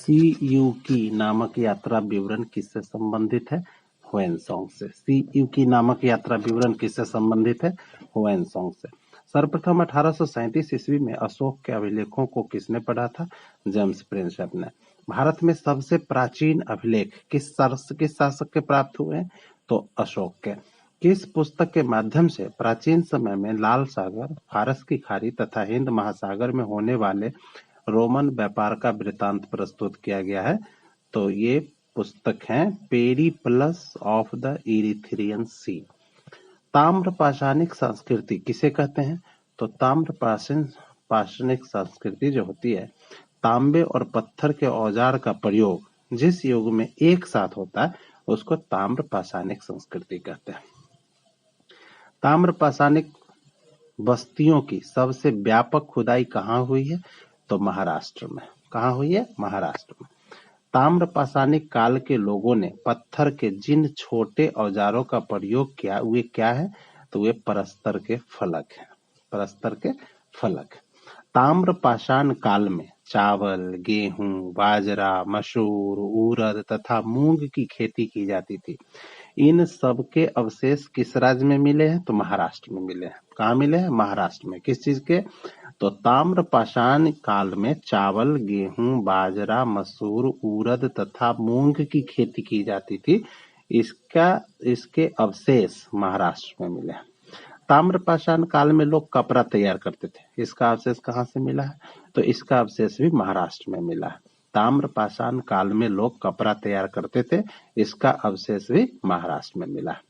CU की नामक यात्रा विवरण किससे संबंधित है? ह्वेनसांग से। सीयू की नामक यात्रा विवरण किससे संबंधित है? ह्वेनसांग से। सर्वप्रथम 1837 ईस्वी में अशोक के अभिलेखों को किसने पढ़ा था? जेम्स प्रिंसेप ने। भारत में सबसे प्राचीन अभिलेख किस शासक के प्राप्त हुए हैं? तो अशोक के। किस पुस्तक के माध्यम से प्राचीन समय में लाल सागर, फारस की खाड़ी तथा हिंद महासागर में होने वाले रोमन व्यापार का वृत्तांत प्रस्तुत किया गया है? तो ये पुस्तक है पेरिप्लस ऑफ द इरीथ्रियन सी। ताम्र पाषाणिक संस्कृति किसे कहते हैं? तो ताम्र पाषाणिक संस्कृति जो होती है, तांबे और पत्थर के औजार का प्रयोग जिस युग में एक साथ होता है उसको ताम्र पाषाणिक संस्कृति कहते हैं। ताम्र पाषाणिक बस्तियों की सबसे व्यापक खुदाई कहाँ हुई है? तो महाराष्ट्र में। कहाँ हुई है? महाराष्ट्र में। ताम्र पाषाणिक काल के लोगों ने पत्थर के जिन छोटे औजारों का प्रयोग किया वे क्या है? तो वे प्रस्तर के फलक हैं। प्रस्तर के फलक। ताम्र पाषाण काल में चावल, गेहूं, बाजरा, मसूर, उड़द तथा मूंग की खेती की जाती थी। इन सब के अवशेष किस राज्य में मिले हैं? तो महाराष्ट्र में मिले हैं। कहाँ मिले हैं? महाराष्ट्र में। किस चीज के? तो ताम्र पाषाण काल में चावल, गेहूं, बाजरा, मसूर, उड़द तथा मूंग की खेती की जाती थी। इसके अवशेष महाराष्ट्र में मिले हैं। ताम्र पाषाण काल में लोग कपड़ा तैयार करते थे। इसका अवशेष कहाँ से मिला है? तो इसका अवशेष भी महाराष्ट्र में मिला है। ताम्र पाषाण काल में लोग कपड़ा तैयार करते थे। इसका अवशेष भी महाराष्ट्र में मिला है।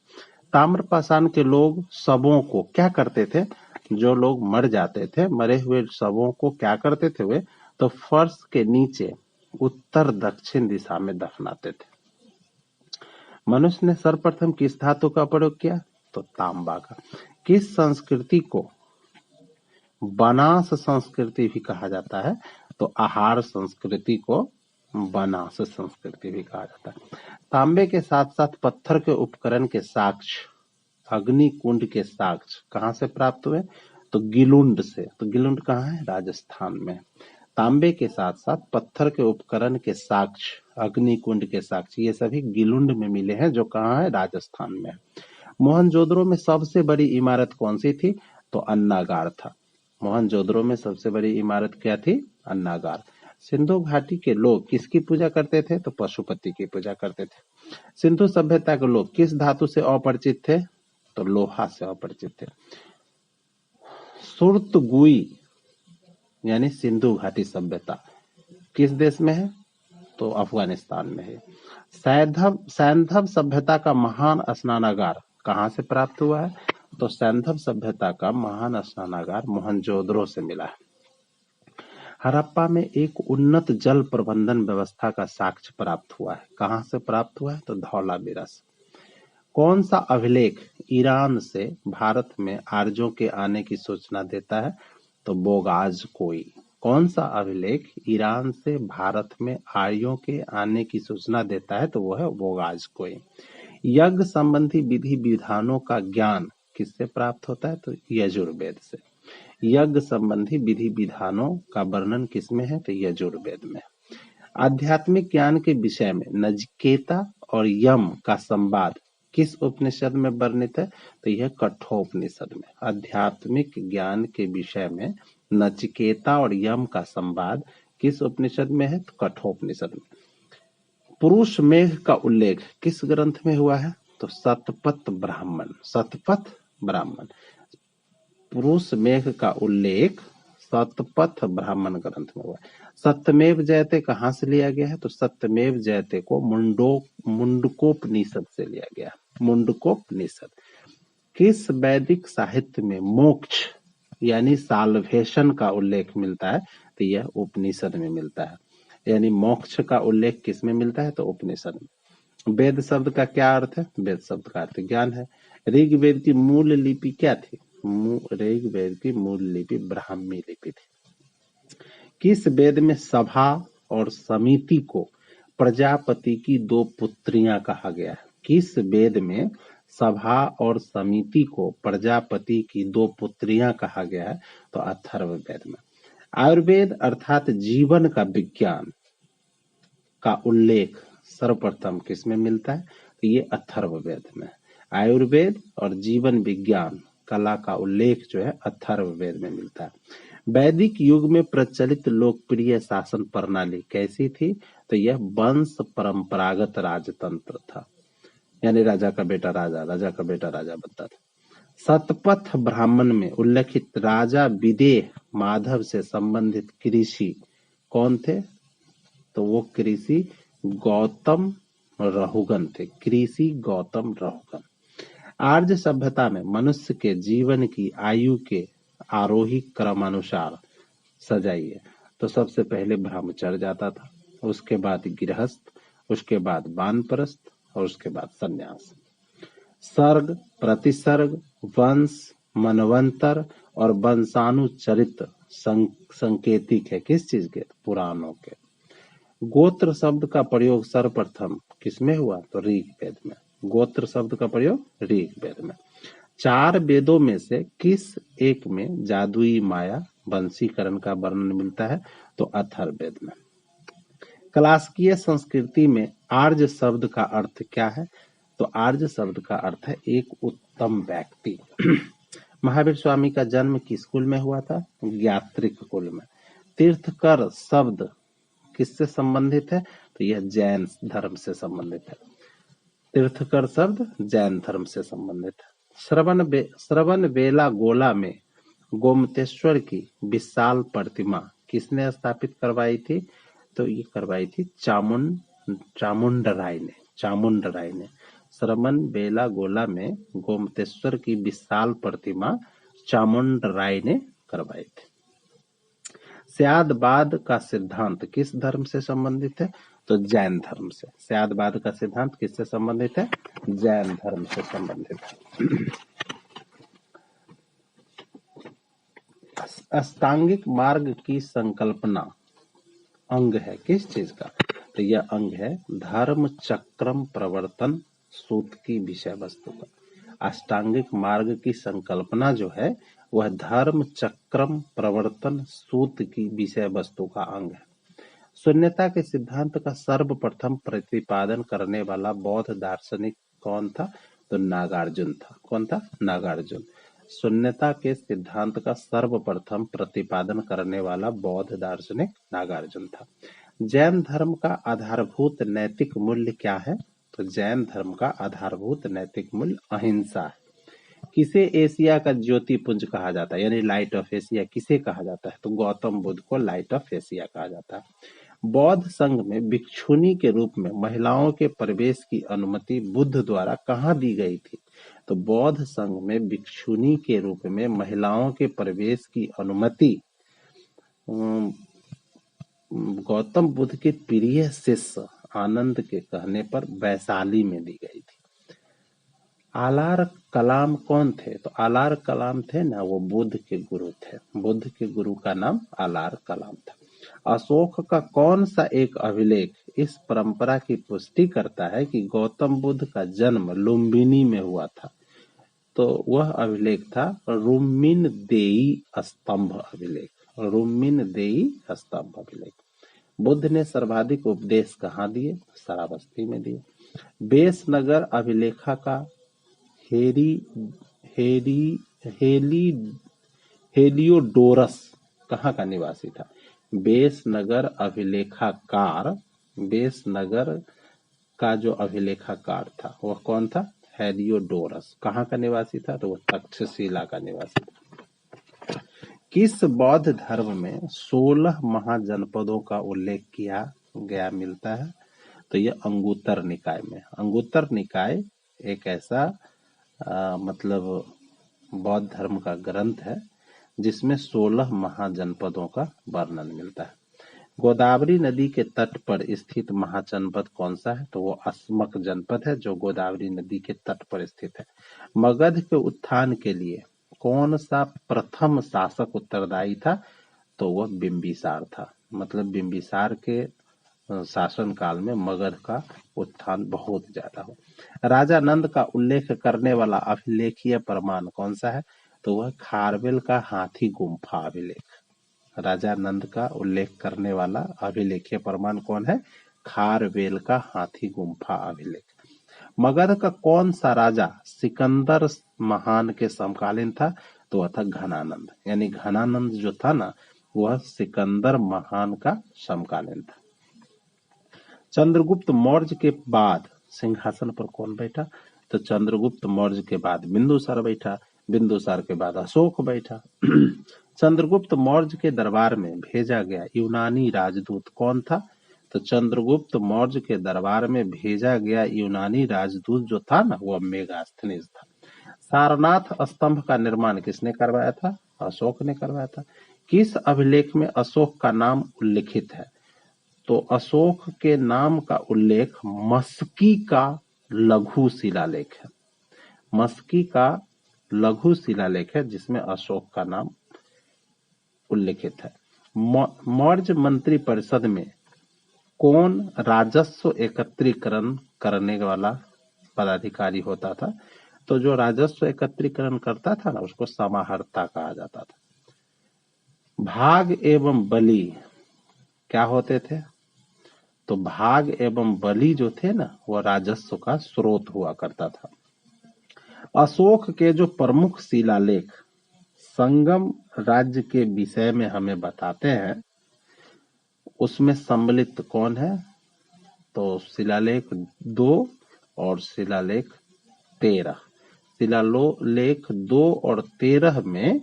ताम्र पाषाण के लोग शवों को क्या करते थे? जो लोग मर जाते थे, मरे हुए शवों को क्या करते थे वे? तो फर्श के नीचे उत्तर दक्षिण दिशा में दफनाते थे। मनुष्य ने सर्वप्रथम किस धातु का प्रयोग किया? तो तांबा का। किस संस्कृति को बनास संस्कृति भी कहा जाता है? तो आहार संस्कृति को बनास संस्कृति भी कहा जाता है। तांबे के साथ साथ पत्थर के उपकरण के साक्ष्य, अग्नि कुंड के साक्ष्य कहाँ से प्राप्त हुए? तो गिलुंड से। तो गिलुंड कहाँ है? राजस्थान में। तांबे के साथ साथ पत्थर के उपकरण के साक्ष्य, अग्नि कुंड के साक्ष्य, ये सभी गिलुंड में मिले हैं, जो कहाँ है? राजस्थान में। मोहनजोदड़ो में सबसे बड़ी इमारत कौन सी थी? तो अन्नागार था। मोहनजोदड़ो में सबसे बड़ी इमारत क्या थी? अन्नागार। सिंधु घाटी के लोग किसकी पूजा करते थे? तो पशुपति की पूजा करते थे। सिंधु सभ्यता के लोग किस धातु से अपरिचित थे? तो लोहा से अपरिचित थे। सुरतगुई यानी सिंधु घाटी सभ्यता किस देश में है? तो अफगानिस्तान में है। सैंधव सभ्यता का महान स्नानागार कहाँ से प्राप्त हुआ है? तो सैंधव सभ्यता का महान स्नानागार मोहनजोदड़ो से मिला है। हड़प्पा में एक उन्नत जल प्रबंधन व्यवस्था का साक्ष्य प्राप्त हुआ है। कहाँ से प्राप्त हुआ है? तो धौलावीरा से। कौन सा अभिलेख ईरान से भारत में आर्यों के आने की सूचना देता है? तो बोगाजकोई। कौन सा अभिलेख ईरान से भारत में आर्यों के आने की सूचना देता है? तो वो है बोगाजकोई। यज्ञ संबंधी विधि विधानों का ज्ञान किससे प्राप्त होता है? तो यजुर्वेद से। यज्ञ संबंधी विधि विधानों का वर्णन किसमें है? तो यजुर्वेद में। आध्यात्मिक ज्ञान के विषय में नचिकेता और यम का संवाद किस उपनिषद में वर्णित है? तो यह कठोपनिषद में। आध्यात्मिक ज्ञान के विषय में नचिकेता और यम का संवाद किस उपनिषद में है? तो कठोपनिषद में। पुरुष मेघ का उल्लेख किस ग्रंथ में हुआ है? तो शतपथ ब्राह्मण। शतपथ ब्राह्मण। पुरुष मेघ का उल्लेख शतपथ ब्राह्मण ग्रंथ में हुआ है। सत्यमेव जयते कहाँ से लिया गया है? तो सत्यमेव जयते को मुंडकोपनिषद से लिया गया। मुंडकोपनिषद। किस वैदिक साहित्य में मोक्ष यानी साल्वेशन का उल्लेख मिलता है? तो यह उपनिषद में मिलता है। यानी मोक्ष का उल्लेख किस में मिलता है? तो उपनिषद में। वेद शब्द का क्या अर्थ है? वेद शब्द का अर्थ ज्ञान है। ऋग्वेद की मूल लिपि क्या थी? ऋग्वेद की मूल लिपि ब्राह्मी लिपि थी। किस वेद में सभा और समिति को प्रजापति की दो पुत्रियां कहा गया है? किस वेद में सभा और समिति को प्रजापति की दो पुत्रियां कहा गया है? तो अथर्ववेद में। आयुर्वेद अर्थात जीवन का विज्ञान का उल्लेख सर्वप्रथम किसमें मिलता है? तो ये अथर्ववेद में। आयुर्वेद और जीवन विज्ञान कला का उल्लेख जो है अथर्ववेद में मिलता है। वैदिक युग में प्रचलित लोकप्रिय शासन प्रणाली कैसी थी? तो यह वंश परंपरागत राजतंत्र था, यानी राजा का बेटा राजा, राजा का बेटा राजा बनता था। शतपथ ब्राह्मण में उल्लेखित राजा विदेह माधव से संबंधित कृषि कौन थे? तो वो कृषि गौतम रहुगन थे। कृषि गौतम रहुगन। आर्य सभ्यता में मनुष्य के जीवन की आयु के आरोही क्रमानुसार सजाइए। तो सबसे पहले ब्रह्मचर्य जाता था, उसके बाद गृहस्थ, उसके बाद वानप्रस्थ और उसके बाद सन्यास। सर्ग, प्रतिसर्ग, वंश, मनवंतर और वंशानुचरित संकेतिक है किस चीज के? पुराणों के। गोत्र शब्द का प्रयोग सर्वप्रथम किसमें हुआ? तो ऋग्वेद में। गोत्र शब्द का प्रयोग ऋग्वेद में। 4 वेदों में से किस एक में जादुई माया वंशीकरण का वर्णन मिलता है? तो अथर्ववेद में। क्लासिकीय संस्कृति में आर्य शब्द का अर्थ क्या है? तो आर्य शब्द का अर्थ है एक उत्तम व्यक्ति। महावीर स्वामी का जन्म किस कुल में हुआ था? ज्ञात्रिक कुल में। तीर्थकर शब्द किससे संबंधित है? तो यह जैन धर्म से संबंधित है। तीर्थकर शब्द जैन धर्म से संबंधित है। श्रवण बेला गोला में गोमतेश्वर की विशाल प्रतिमा किसने स्थापित करवाई थी? तो ये करवाई थी चामुंडराय ने। श्रवण बेला गोला में गोमतेश्वर की विशाल प्रतिमा चामुंडराय ने करवाई थी। स्यादवाद का सिद्धांत किस धर्म से संबंधित है? तो जैन धर्म से। स्यादवाद का सिद्धांत किससे संबंधित है? जैन धर्म से संबंधित है। अष्टांगिक मार्ग की संकल्पना अंग है किस चीज का? तो यह अंग है धर्म चक्रम प्रवर्तन सूत्र की विषय वस्तु का। अष्टांगिक मार्ग की संकल्पना जो है वह धर्म चक्रम प्रवर्तन सूत्र की विषय वस्तु का अंग है। शून्यता के सिद्धांत का सर्वप्रथम प्रतिपादन करने वाला बौद्ध दार्शनिक कौन था? तो नागार्जुन था। कौन था? नागार्जुन। शून्यता के सिद्धांत का सर्वप्रथम प्रतिपादन करने वाला बौद्ध दार्शनिक नागार्जुन था। जैन धर्म का आधारभूत नैतिक मूल्य क्या है? तो जैन धर्म का आधारभूत नैतिक मूल्य अहिंसा है। किसे एशिया का ज्योति पुंज कहा जाता है, यानी लाइट ऑफ एशिया किसे कहा जाता है? तो गौतम बुद्ध को लाइट ऑफ एशिया कहा जाता है। बौद्ध संघ में भिक्षुनी के रूप में महिलाओं के प्रवेश की अनुमति बुद्ध द्वारा कहाँ दी गई थी? तो बौद्ध संघ में भिक्षुनी के रूप में महिलाओं के प्रवेश की अनुमति गौतम बुद्ध के प्रिय शिष्य आनंद के कहने पर वैशाली में दी गई थी। आलार कलाम कौन थे? तो आलार कलाम थे ना, वो बुद्ध के गुरु थे। बुद्ध के गुरु का नाम आलार कलाम था। अशोक का कौन सा एक अभिलेख इस परंपरा की पुष्टि करता है कि गौतम बुद्ध का जन्म लुम्बिनी में हुआ था? तो वह अभिलेख था रुम्मिन देई स्तंभ अभिलेख। रुम्मिन देई स्तंभ अभिलेख। बुद्ध ने सर्वाधिक उपदेश कहाँ दिए? श्रावस्ती में दिए। बेसनगर अभिलेखा का हेलियोडोरस कहाँ का निवासी था? बेसनगर अभिलेखाकार, बेसनगर का जो अभिलेखाकार था वह कौन था? हेलियोडोरस। कहाँ का निवासी था? तो वह तक्षशिला का निवासी था। किस बौद्ध धर्म में 16 महाजनपदों का उल्लेख किया गया मिलता है? तो यह अंगुत्तर निकाय में। अंगुत्तर निकाय एक ऐसा मतलब बौद्ध धर्म का ग्रंथ है जिसमें 16 महाजनपदों का वर्णन मिलता है। गोदावरी नदी के तट पर स्थित महाजनपद कौन सा है? तो वो अस्मक जनपद है जो गोदावरी नदी के तट पर स्थित है। मगध के उत्थान के लिए कौन सा प्रथम शासक उत्तरदायी था? तो वह बिंबिसार था। मतलब बिंबिसार के शासन काल में मगध का उत्थान बहुत ज्यादा हो। राजा नंद का उल्लेख करने वाला अभिलेखीय प्रमाण कौन सा है? तो वह खारवेल का हाथी गुम्फा अभिलेख। राजा नंद का उल्लेख करने वाला अभिलेखीय प्रमाण कौन है? खारवेल का हाथी गुम्फा अभिलेख। मगध का कौन सा राजा सिकंदर महान के समकालीन था? तो वह था घनानंद, यानी घनानंद जो था ना वह सिकंदर महान का समकालीन था। चंद्रगुप्त मौर्य के बाद सिंहासन पर कौन बैठा? तो चंद्रगुप्त मौर्य के बाद बिंदुसार बैठा, बिंदुसार के बाद अशोक बैठा। चंद्रगुप्त मौर्य के दरबार में भेजा गया यूनानी राजदूत कौन था? तो चंद्रगुप्त मौर्य के दरबार में भेजा गया यूनानी राजदूत जो था ना वो मेगास्थनीज था। सारनाथ स्तंभ का निर्माण किसने करवाया था? अशोक ने करवाया था। किस अभिलेख में अशोक का नाम उल्लिखित है? तो अशोक के नाम का उल्लेख मस्की का लघु शिलालेख है। मस्की का लघु शिलालेख है जिसमें अशोक का नाम उल्लिखित है। मौर्य मंत्री परिषद में कौन राजस्व एकत्रीकरण करने वाला पदाधिकारी होता था? तो जो राजस्व एकत्रीकरण करता था ना उसको समाहर्ता कहा जाता था। भाग एवं बलि क्या होते थे? तो भाग एवं बलि जो थे ना वह राजस्व का स्रोत हुआ करता था। अशोक के जो प्रमुख शिलालेख संगम राज्य के विषय में हमें बताते हैं उसमें सम्मिलित कौन है? तो शिलालेख 2 और शिलालेख 13। शिलालेख 2 और 13 में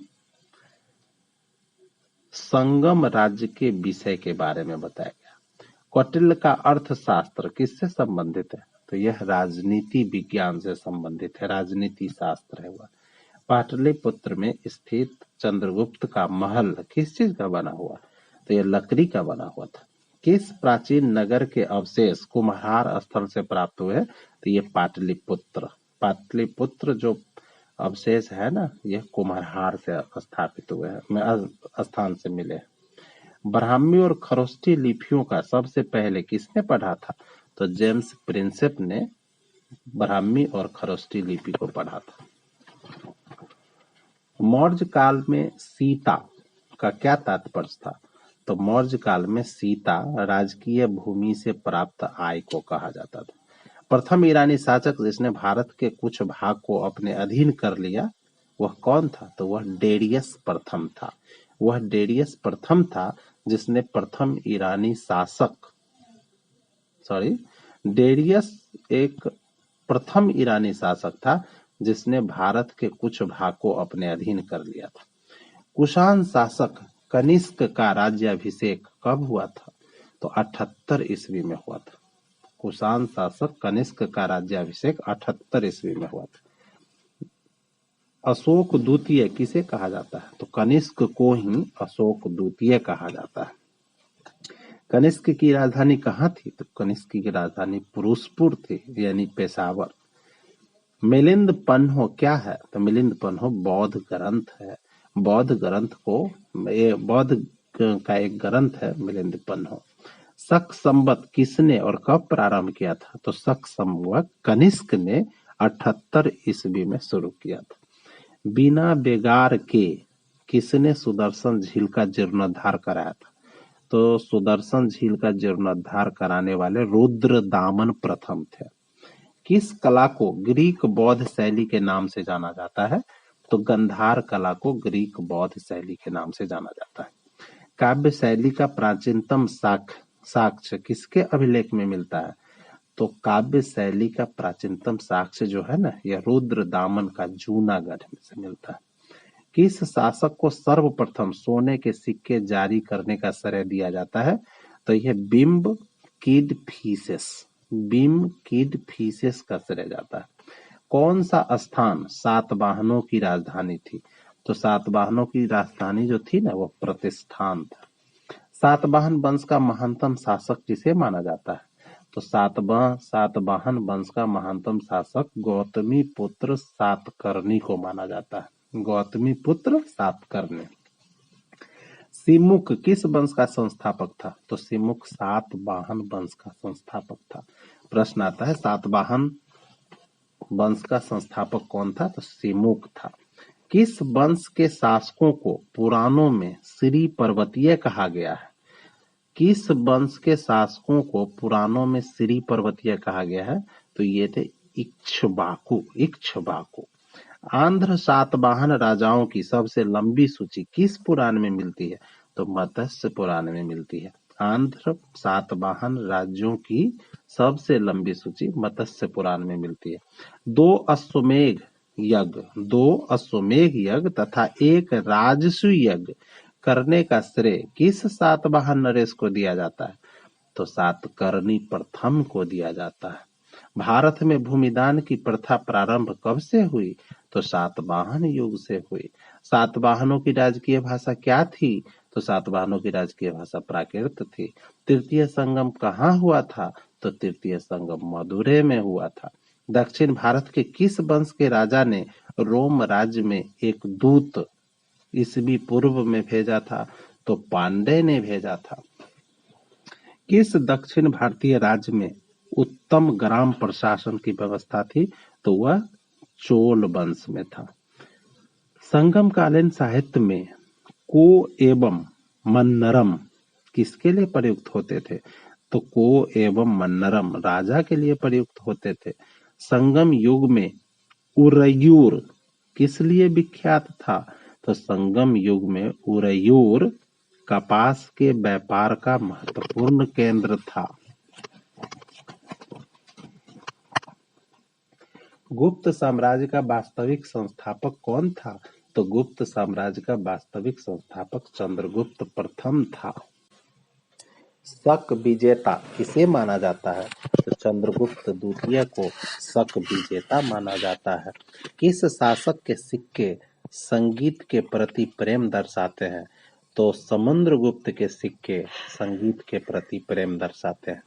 संगम राज्य के विषय के बारे में बताया गया। कौटिल्य का अर्थशास्त्र किससे संबंधित है? तो यह राजनीति विज्ञान से संबंधित है, राजनीति शास्त्र है वह। पाटलिपुत्र में स्थित चंद्रगुप्त का महल किस चीज का बना हुआ? तो यह लकड़ी का बना हुआ था। किस प्राचीन नगर के अवशेष कुम्हार स्थल से प्राप्त हुए? तो ये पाटलिपुत्र। पाटलिपुत्र जो अवशेष है ना यह कुम्हार से स्थापित हुए हैं, स्थान से मिले। ब्राह्मी और खरोष्ठी लिपियों का सबसे पहले किसने पढ़ा था? तो जेम्स प्रिंसेप ने ब्राह्मी और खरोष्ठी लिपि को पढ़ा था। मौर्य काल में सीता का क्या तात्पर्य था? तो मौर्य काल में सीता राजकीय भूमि से प्राप्त आय को कहा जाता था। प्रथम ईरानी शासक जिसने भारत के कुछ भाग को अपने अधीन कर लिया वह कौन था? तो वह डेरियस प्रथम था। वह डेरियस प्रथम था जिसने प्रथम ईरानी शासक डेरियस एक प्रथम ईरानी शासक था जिसने भारत के कुछ भाग को अपने अधीन कर लिया था। कुषाण शासक कनिष्क का राज्याभिषेक कब हुआ था? तो 78 ईस्वी में हुआ था। कुषाण शासक कनिष्क का राज्याभिषेक 78 ईस्वी में हुआ था। अशोक द्वितीय किसे कहा जाता है? तो कनिष्क को ही अशोक द्वितीय कहा जाता है। कनिष्क की राजधानी कहाँ थी? तो कनिष्क की राजधानी पुरुषपुर थी, यानी पेशावर। मिलिंद पन्हो क्या है? तो मिलिंद पन्हो बौद्ध ग्रंथ है। बौद्ध ग्रंथ को बौद्ध का एक ग्रंथ है मिलिंद पन्हो। शक संवत किसने और कब प्रारंभ किया था? तो शक संवत कनिष्क ने 78 ईस्वी में शुरू किया था। बिना बेगार के किसने सुदर्शन झील का जीर्णोद्धार कराया था? तो सुदर्शन झील का जीर्णोद्धार कराने वाले रुद्रदामन प्रथम थे। किस कला को ग्रीक बौद्ध शैली के नाम से जाना जाता है? तो गंधार कला को ग्रीक बौद्ध शैली के नाम से जाना जाता है। काव्य शैली का प्राचीनतम साक्ष्य किसके अभिलेख में मिलता है? तो काव्य शैली का प्राचीनतम साक्ष्य जो है ना यह रुद्रदामन का जूनागढ़ में से मिलता है। किस शासक को सर्वप्रथम सोने के सिक्के जारी करने का श्रेय दिया जाता है? तो यह बिम्ब किड फीसेस का श्रेय जाता है। कौन सा स्थान सातवाहनों की राजधानी थी? तो सातवाहनों की राजधानी जो थी ना वो प्रतिष्ठान था। सातवाहन वंश का महानतम शासक किसे माना जाता है? तो सातवाहन वंश का महानतम शासक गौतमी पुत्र सातकर्णी को माना जाता है। गौतमी पुत्र सातकर्णी। सिमुक किस वंश का संस्थापक था? तो सिमुक सातवाहन वंश का संस्थापक था। प्रश्न आता है सातवाहन वंश का संस्थापक कौन था? तो सिमुक था। किस वंश के शासकों को पुराणों में श्री पर्वतीय कहा गया है? किस वंश के शासकों को पुराणों में श्री पर्वतीय कहा गया है? तो ये थे इक्ष्वाकु। आंध्र सातवाहन राजाओं की सबसे लंबी सूची किस पुराण में मिलती है? तो मत्स्य पुराण में मिलती है। आंध्र सातवाहन राज्यों की सबसे लंबी सूची मत्स्य पुराण में मिलती है। दो अश्वमेध यज्ञ तथा एक राजसु यज्ञ करने का श्रेय किस सातवाहन नरेश को दिया जाता है? तो सातकर्णी प्रथम को दिया जाता है। भारत में भूमिदान की प्रथा प्रारंभ कब से हुई? तो सातवाहन युग से हुई। सातवाहनों की राजकीय भाषा क्या थी? तो सातवाहनों की राजकीय भाषा प्राकृत थी। तृतीय संगम कहाँ हुआ था? तो तृतीय संगम मदुरै में हुआ था। दक्षिण भारत के किस वंश के राजा ने रोम राज्य में एक दूत ईसवी पूर्व में भेजा था? तो पांडे ने भेजा था। किस दक्षिण भारतीय राज्य में उत्तम ग्राम प्रशासन की व्यवस्था थी? तो वह चोल वंश में था। संगम कालीन साहित्य में को एवं मन्नरम किसके लिए प्रयुक्त होते थे? तो को एवं मन्नरम राजा के लिए प्रयुक्त होते थे। संगम युग में उरयूर किस लिए विख्यात था? तो संगम युग में उरयूर कपास के व्यापार का महत्वपूर्ण केंद्र था। गुप्त साम्राज्य का वास्तविक संस्थापक कौन था? तो गुप्त साम्राज्य का वास्तविक संस्थापक चंद्रगुप्त प्रथम था। शक विजेता किसे माना जाता है? तो चंद्रगुप्त द्वितीय को शक विजेता माना जाता है। किस शासक के सिक्के संगीत के प्रति प्रेम दर्शाते हैं? तो समुद्रगुप्त के सिक्के संगीत के प्रति प्रेम दर्शाते हैं।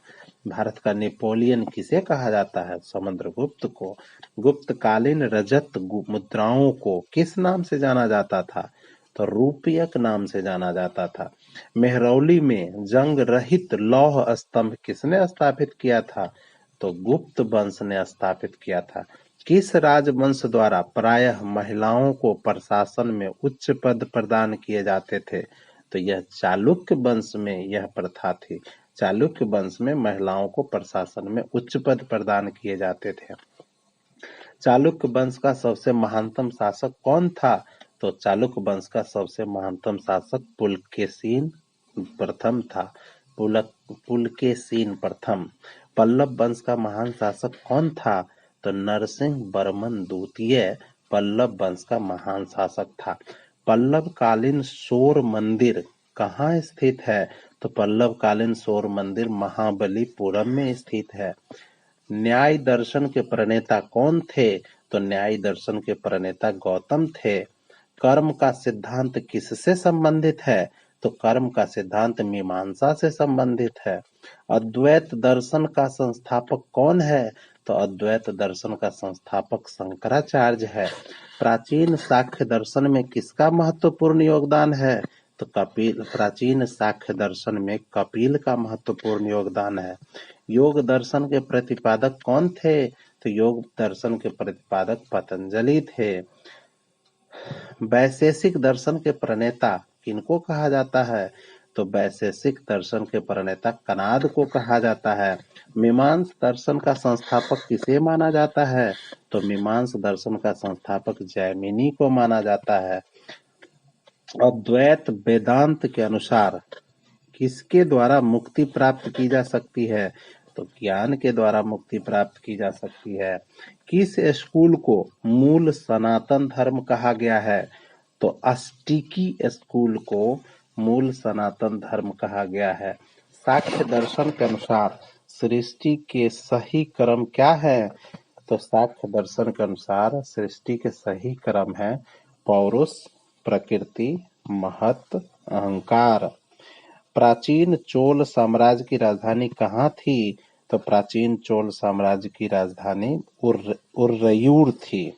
भारत का नेपोलियन किसे कहा जाता है? समुद्रगुप्त को। गुप्तकालीन रजत मुद्राओं को किस नाम से जाना जाता था? तो रूपयक नाम से जाना जाता था। मेहरौली में जंग रहित लौह स्तंभ किसने स्थापित किया था? तो गुप्त वंश ने स्थापित किया था। किस राजवंश द्वारा प्रायः महिलाओं को प्रशासन में उच्च पद प्रदान किए जाते थे? तो यह चालुक्य वंश में यह प्रथा थी। चालुक्य वंश में महिलाओं को प्रशासन में उच्च पद प्रदान किए जाते थे। चालुक्य वंश का सबसे महानतम शासक कौन था? तो चालुक्य वंश का सबसे महानतम शासक पुलकेशिन प्रथम था। पुलकेशिन प्रथम। पल्लव वंश का महान शासक कौन था? तो नरसिंह वर्मन द्वितीय पल्लव वंश का महान शासक था। पल्लव कालीन सौर मंदिर कहाँ स्थित है? तो पल्लव कालीन सौर मंदिर महाबलीपुरम में स्थित है। न्याय दर्शन के प्रणेता कौन थे? तो न्याय दर्शन के प्रणेता गौतम थे। कर्म का सिद्धांत किससे संबंधित है? तो कर्म का सिद्धांत मीमांसा से संबंधित है। अद्वैत दर्शन का संस्थापक कौन है? तो अद्वैत दर्शन का संस्थापक शंकराचार्य है। प्राचीन साख्य दर्शन में किसका महत्वपूर्ण योगदान है? तो कपिल। प्राचीन साख्य दर्शन में कपिल का महत्वपूर्ण योगदान है। योग दर्शन के प्रतिपादक कौन थे? तो योग दर्शन के प्रतिपादक पतंजलि थे। वैशेषिक दर्शन के प्रणेता किनको कहा जाता है? तो वैशेषिक दर्शन के प्रणेता कनाद को कहा जाता है। मीमांस दर्शन का संस्थापक किसे माना जाता है? तो मीमांस दर्शन का संस्थापक जैमिनी को माना जाता है। अद्वैत वेदांत के अनुसार किसके द्वारा मुक्ति प्राप्त की जा सकती है? तो ज्ञान के द्वारा मुक्ति प्राप्त की जा सकती है। किस स्कूल को मूल सनातन धर्म कहा गया है? तो अस्टिकी स्कूल को मूल सनातन धर्म कहा गया है। साख्य दर्शन के अनुसार सृष्टि के सही क्रम क्या है? तो साख्य दर्शन के अनुसार सृष्टि के सही क्रम है पौरुष, प्रकृति, महत, अहंकार। प्राचीन चोल साम्राज्य की राजधानी कहाँ थी? तो प्राचीन चोल साम्राज्य की राजधानी उर्रयूर थी।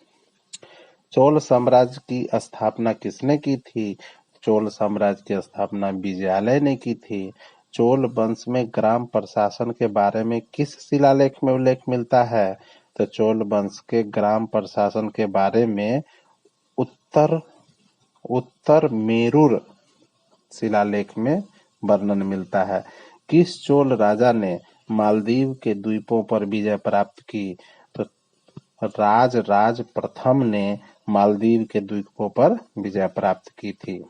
चोल साम्राज्य की स्थापना किसने की थी? चोल साम्राज्य की स्थापना विजयालय ने की थी। चोल वंश में ग्राम प्रशासन के बारे में किस शिलालेख में उल्लेख मिलता है? तो चोल वंश के ग्राम प्रशासन के बारे में उत्तर मेरुर शिलालेख में वर्णन मिलता है। किस चोल राजा ने मालदीव के द्वीपों पर विजय प्राप्त की? तो राज प्रथम ने मालदीव के द्वीपों पर विजय प्राप्त की थी।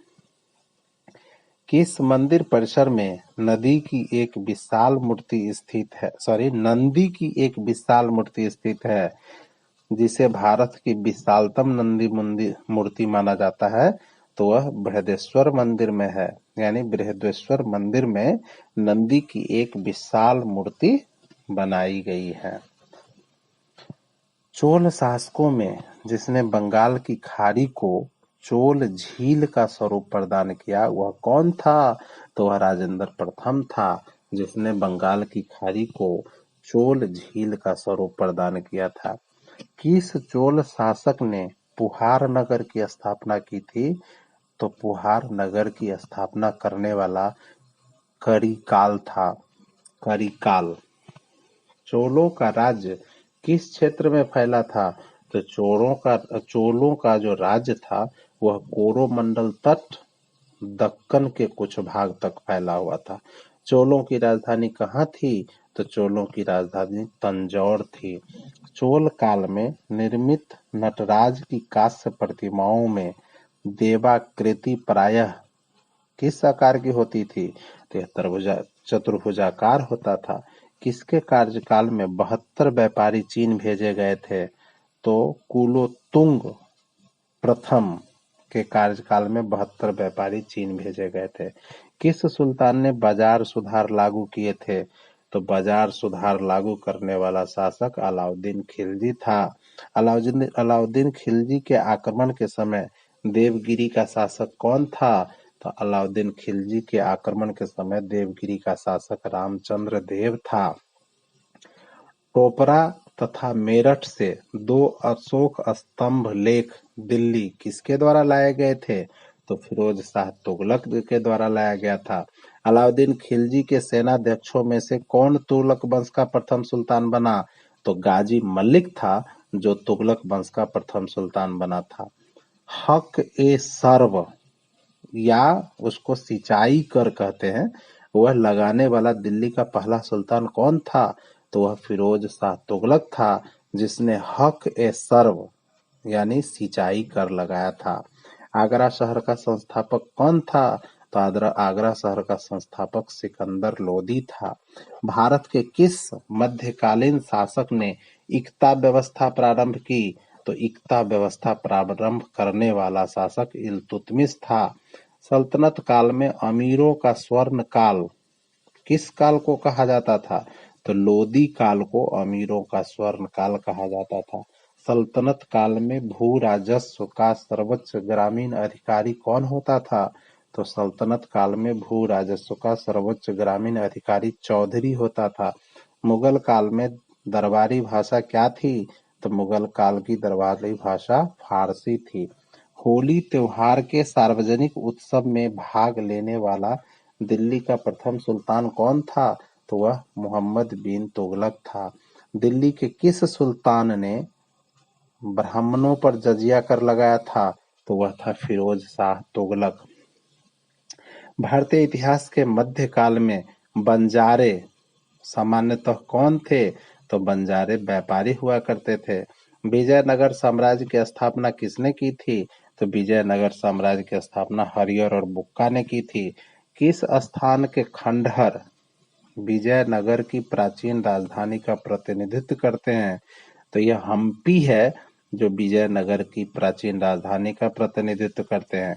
किस मंदिर परिसर में नंदी की एक विशाल मूर्ति स्थित है, जिसे भारत की विशालतम नंदी मूर्ति माना जाता है? तो वह बृहदेश्वर मंदिर में है। यानी बृहदेश्वर मंदिर में नंदी की एक विशाल मूर्ति बनाई गई है। चोल शासकों में जिसने बंगाल की खाड़ी को चोल झील का स्वरूप प्रदान किया वह कौन था? तो वह राजेंद्र प्रथम था, जिसने बंगाल की खाड़ी को चोल झील का स्वरूप प्रदान किया था। किस चोल शासक ने पुहार नगर की स्थापना की थी? तो पुहार नगर की स्थापना करने वाला करिकाल था। करिकाल। चोलों का राज्य किस क्षेत्र में फैला था? तो चोलों का जो राज्य था वह कोरोमंडल तट दक्कन के कुछ भाग तक फैला हुआ था। चोलों की राजधानी कहाँ थी? तो चोलों की राजधानी तंजौर थी। चोल काल में निर्मित नटराज की कांस्य प्रतिमाओं में देवाकृति प्रायः किस आकार की होती थी? तो यह चतुर्भुजाकार होता था। किसके कार्यकाल में 72 व्यापारी चीन भेजे गए थे? तो कुलोत्तुंग प्रथम के कार्यकाल में 72 व्यापारी चीन भेजे गए थे। किस सुल्तान ने बाजार सुधार लागू किए थे? तो बाजार सुधार लागू करने वाला शासक अलाउद्दीन खिलजी था। अलाउद्दीन खिलजी के आक्रमण के समय देवगिरी का शासक कौन था? तो अलाउद्दीन खिलजी के आक्रमण के समय देवगिरी का शासक रामचंद्र देव था। टोपरा तथा मेरठ से 2 अशोक स्तंभ लेख दिल्ली किसके द्वारा लाए गए थे? तो फिरोज शाह तुगलक के द्वारा लाया गया था। अलाउद्दीन खिलजी के सेनाध्यक्षों में से कौन तुगलक वंश का प्रथम सुल्तान बना? तो गाजी मलिक था, जो तुगलक वंश का प्रथम सुल्तान बना था। हक ए सर्व या उसको सिंचाई कर कहते हैं, वह लगाने वाला दिल्ली का पहला सुल्तान कौन था? तो वह फिरोज शाह तुगलक था, जिसने हक ए सर्व यानी सिंचाई कर लगाया था। आगरा शहर का संस्थापक कौन था? तो आगरा शहर का संस्थापक सिकंदर लोदी था। भारत के किस मध्यकालीन शासक ने इक्ता व्यवस्था प्रारंभ की? तो इक्ता व्यवस्था प्रारंभ करने वाला शासक इल्तुतमिश था। सल्तनत काल में अमीरों का स्वर्ण काल किस काल को कहा जाता था? तो लोदी काल को अमीरों का स्वर्ण काल कहा जाता था। सल्तनत काल में भू राजस्व का सर्वोच्च ग्रामीण अधिकारी कौन होता था? तो सल्तनत काल में भू राजस्व का सर्वोच्च ग्रामीण अधिकारी चौधरी होता था। मुगल काल में दरबारी भाषा क्या थी? तो मुगल काल की दरबारी भाषा फारसी थी। होली त्योहार के सार्वजनिक उत्सव में भाग लेने वाला दिल्ली का प्रथम सुल्तान कौन था? तो वह मोहम्मद बिन तुगलक था। दिल्ली के किस सुल्तान ने ब्राह्मणों पर जजिया कर लगाया था? तो वह था फिरोज शाह तुगलक। भारतीय इतिहास के मध्यकाल में बंजारे सामान्यतः कौन थे? तो बंजारे व्यापारी हुआ करते थे। विजयनगर साम्राज्य की स्थापना किसने की थी? तो विजयनगर साम्राज्य की स्थापना हरिहर और बुक्का ने की थी। किस स्थान के खंडहर विजयनगर की प्राचीन राजधानी का प्रतिनिधित्व करते हैं? तो यह हम्पी है, जो विजयनगर की प्राचीन राजधानी का प्रतिनिधित्व करते हैं।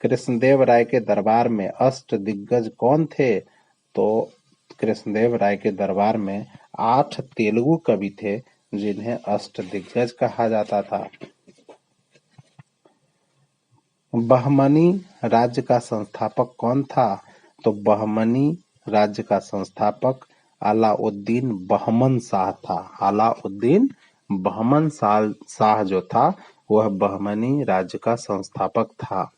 कृष्णदेव राय के दरबार में अष्ट दिग्गज कौन थे? तो कृष्णदेव राय के दरबार में 8 तेलुगु कवि थे, जिन्हें अष्ट दिग्गज कहा जाता था। बहमनी राज्य का संस्थापक कौन था? तो बहमनी राज्य का संस्थापक अलाउद्दीन बहमन शाह था। अलाउद्दीन बहमन शाह जो था वह बहमनी राज्य का संस्थापक था।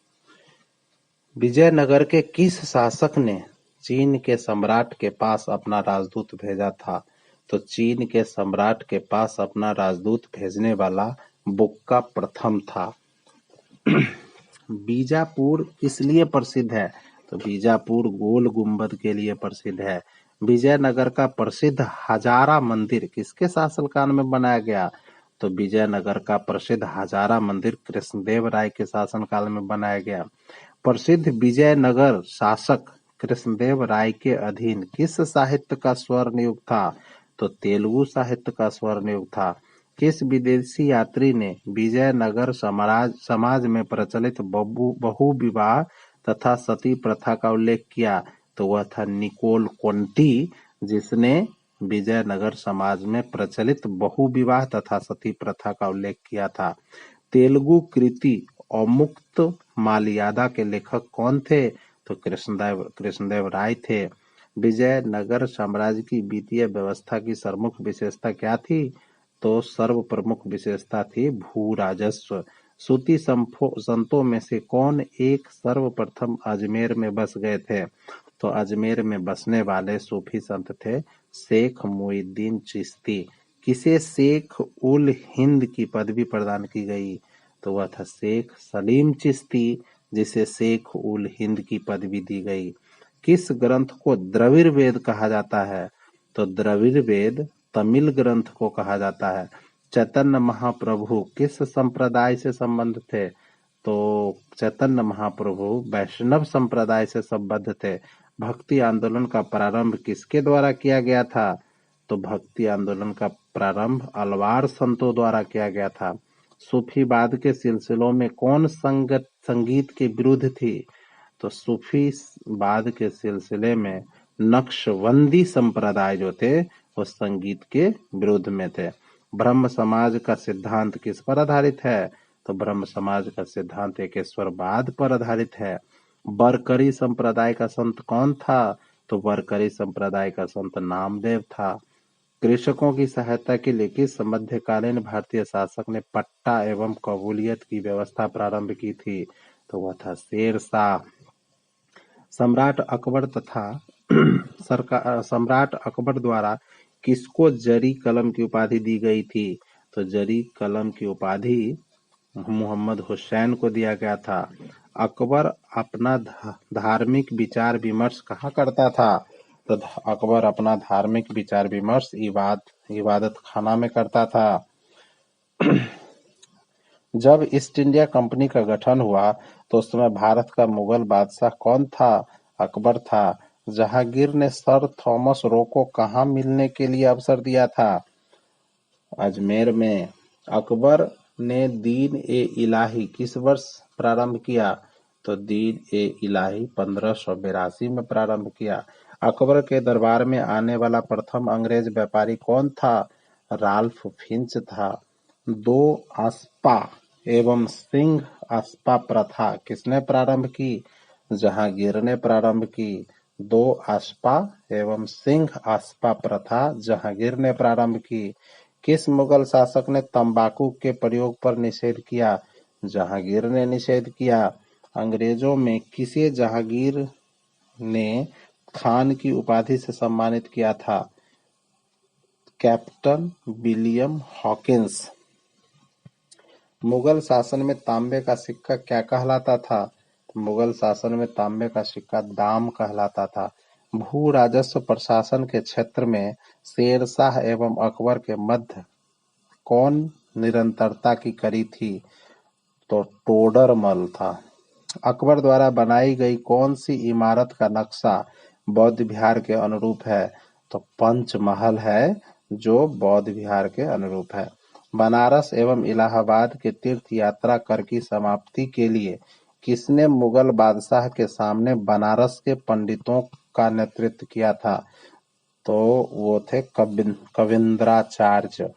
विजयनगर के किस शासक ने चीन के सम्राट के पास अपना राजदूत भेजा था? तो चीन के सम्राट के पास अपना राजदूत भेजने वाला बुक्का प्रथम था। बीजापुर इसलिए प्रसिद्ध है तो बीजापुर गोल गुंबद के लिए प्रसिद्ध है। विजयनगर का प्रसिद्ध हजारा मंदिर किसके शासनकाल में बनाया गया? तो विजयनगर का प्रसिद्ध हजारा मंदिर कृष्णदेव राय के शासनकाल में बनाया गया। प्रसिद्ध विजयनगर शासक कृष्णदेव राय के अधीन किस साहित्य का स्वर्ण युग था? तो तेलुगु साहित्य का स्वर्ण युग था। किस विदेशी यात्री ने विजयनगर समाज में प्रचलित बहु विवाह तथा सती प्रथा का उल्लेख किया? तो वह था निकोल कोंटी, जिसने विजयनगर समाज में प्रचलित बहु विवाह तथा सती प्रथा का उल्लेख किया था। तेलुगु कृति अमुक्त मालयादा के लेखक कौन थे? तो कृष्णदेव राय थे। विजयनगर साम्राज्य की वित्तीय व्यवस्था की सर्वमुख विशेषता क्या थी? तो सर्व प्रमुख विशेषता थी भू राजस्व। सूती संतों में से कौन एक सर्वप्रथम अजमेर में बस गए थे? तो अजमेर में बसने वाले सूफी संत थे शेख मुईद्दीन चिश्ती। किसे शेख उल हिंद की पदवी प्रदान की गई? तो वह था शेख सलीम चिश्ती, जिसे शेख उल हिंद की पदवी दी गई। किस ग्रंथ को द्रविड़ वेद कहा जाता है? तो द्रविड़ वेद तमिल ग्रंथ को कहा जाता है। चैतन्य महाप्रभु किस संप्रदाय से संबंध थे? तो चैतन्य महाप्रभु वैष्णव संप्रदाय से संबद्ध थे। भक्ति आंदोलन का प्रारंभ किसके द्वारा किया गया था? तो भक्ति आंदोलन का प्रारंभ अलवार संतों द्वारा किया गया था। सूफीवाद के सिलसिलों में कौन संगीत के विरुद्ध थी? तो सूफीवाद के सिलसिले में नक्शबंदी संप्रदाय जो थे वो संगीत के विरुद्ध में थे। ब्रह्म समाज का सिद्धांत किस पर आधारित है? तो ब्रह्म समाज का सिद्धांत एकेश्वरवाद पर आधारित है। बरकरी संप्रदाय का संत कौन था? तो बरकरी संप्रदाय का संत नामदेव था। कृषकों की सहायता के लिए किस मध्यकालीन भारतीय शासक ने पट्टा एवं कबूलियत की व्यवस्था प्रारंभ की थी? तो वह था शेरशाह। सम्राट अकबर द्वारा किसको जरी कलम की उपाधि दी गई थी? तो जरी कलम की उपाधि मोहम्मद हुसैन को दिया गया था। अकबर अपना धार्मिक विचार विमर्श कहाँ करता था? तो अकबर अपना धार्मिक विचार विमर्श इबादत खाना में करता था। जब ईस्ट इंडिया कंपनी का गठन हुआ तो उस समय भारत का मुगल बादशाह कौन था? अकबर था। जहांगीर ने सर थॉमस रो को कहाँ मिलने के लिए अवसर दिया था? अजमेर में। अकबर ने दीन ए इलाही किस वर्ष प्रारंभ किया? तो दीन ए इलाही 1582 में प्रारंभ किया। अकबर के दरबार में आने वाला प्रथम अंग्रेज व्यापारी कौन था? राल्फ फिंच था। दो आस्पा एवं सिंह आस्पा प्रथा किसने प्रारंभ की? जहांगीर ने प्रारंभ की। दो आस्पा एवं सिंह आस्पा प्रथा जहांगीर ने प्रारंभ की। किस मुगल शासक ने तंबाकू के प्रयोग पर निषेध किया? जहांगीर ने निषेध किया। अंग्रेजों में किसे जहांगीर ने खान की उपाधि से सम्मानित किया था? Captain William Hawkins. मुगल शासन में तांबे का सिक्का क्या कहलाता था? मुगल शासन में तांबे का सिक्का दाम कहलाता था। भू राजस्व प्रशासन के क्षेत्र में शेरशाह एवं अकबर के मध्य कौन निरंतरता की कड़ी थी? तो टोडरमल था। अकबर द्वारा बनाई गई कौन सी इमारत का नक्शा बौद्ध विहार के अनुरूप है? तो पंचमहल है जो बौद्ध विहार के अनुरूप है। बनारस एवं इलाहाबाद के तीर्थ यात्रा कर की समाप्ति के लिए किसने मुगल बादशाह के सामने बनारस के पंडितों का नेतृत्व किया था? तो वो थे कविंद्राचार्य।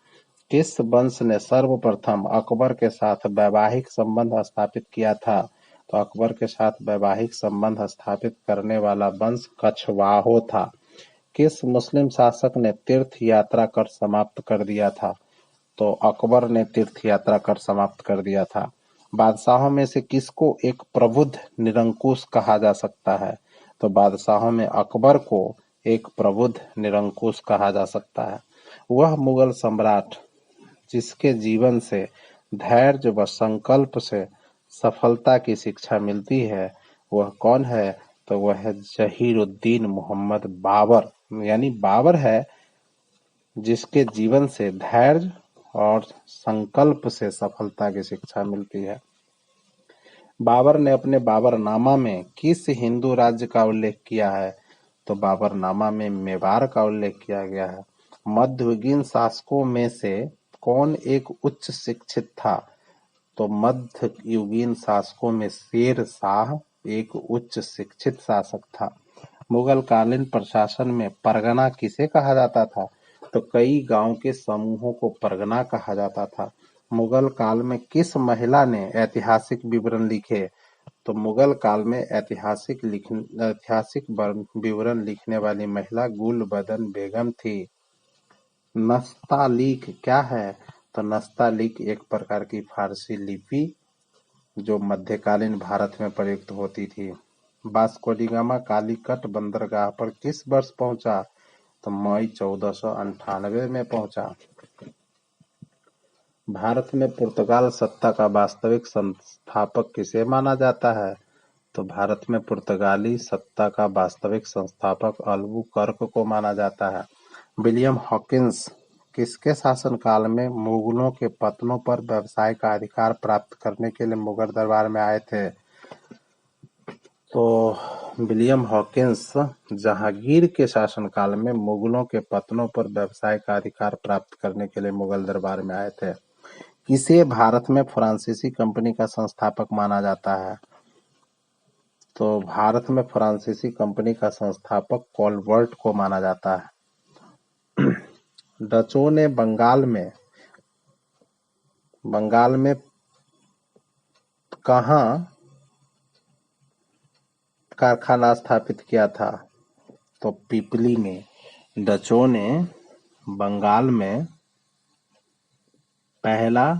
किस वंश ने सर्वप्रथम अकबर के साथ वैवाहिक संबंध स्थापित किया था? तो अकबर के साथ वैवाहिक संबंध स्थापित करने वाला वंश कछवाहों था। किस मुस्लिम शासक ने तीर्थ यात्रा कर समाप्त कर दिया था? तो अकबर ने तीर्थ यात्रा कर समाप्त कर दिया था। बादशाहों में से किसको एक प्रबुद्ध निरंकुश कहा जा सकता है? तो बादशाहों में अकबर को एक प्रबुद्ध निरंकुश कहा जा सकता है। वह मुगल सम्राट जिसके जीवन से धैर्य व संकल्प से सफलता की शिक्षा मिलती है वह कौन है? तो वह है जहीरुद्दीन मोहम्मद बाबर। यानी बाबर है जिसके जीवन से धैर्य और संकल्प से सफलता की शिक्षा मिलती है। बाबर ने अपने बाबरनामा में किस हिंदू राज्य का उल्लेख किया है? तो बाबरनामा में मेवाड़ का उल्लेख किया गया है। मध्ययुगीन शासकों में से कौन एक उच्च शिक्षित था? तो मध्ययुगीन शासकों में शेर शाह एक उच्च शिक्षित शासक था। मुगल कालीन प्रशासन में परगना किसे कहा जाता था? तो कई गांव के समूहों को परगना कहा जाता था। मुगल काल में किस महिला ने ऐतिहासिक विवरण लिखे? तो मुगल काल में ऐतिहासिक विवरण लिखने वाली महिला गुलबदन बेगम थी। नस्तालीक क्या है? तो नस्तालीक एक प्रकार की फारसी लिपि जो मध्यकालीन भारत में प्रयुक्त होती थी। वास्को डी गामा कालीकट बंदरगाह पर किस वर्ष पहुंचा? तो मई 1498 में पहुंचा। भारत में पुर्तगाल सत्ता का वास्तविक संस्थापक किसे माना जाता है? तो भारत में पुर्तगाली सत्ता का वास्तविक संस्थापक अल्बुकर्क को माना जाता है। विलियम हॉकिंस किसके शासनकाल में मुगलों के पत्तनों पर व्यवसाय का अधिकार प्राप्त करने के लिए मुगल दरबार में आए थे? तो विलियम हॉकिंस जहांगीर के शासनकाल में मुगलों के पत्तनों पर व्यवसाय का अधिकार प्राप्त करने के लिए मुगल दरबार में आए थे। किसे भारत में फ्रांसीसी कंपनी का संस्थापक माना जाता है? तो भारत में फ्रांसीसी कंपनी का संस्थापक कोलबर्ट को माना जाता है। डचों ने बंगाल में कहाँ कारखाना स्थापित किया था? तो पिपली में। डचों ने बंगाल में पहला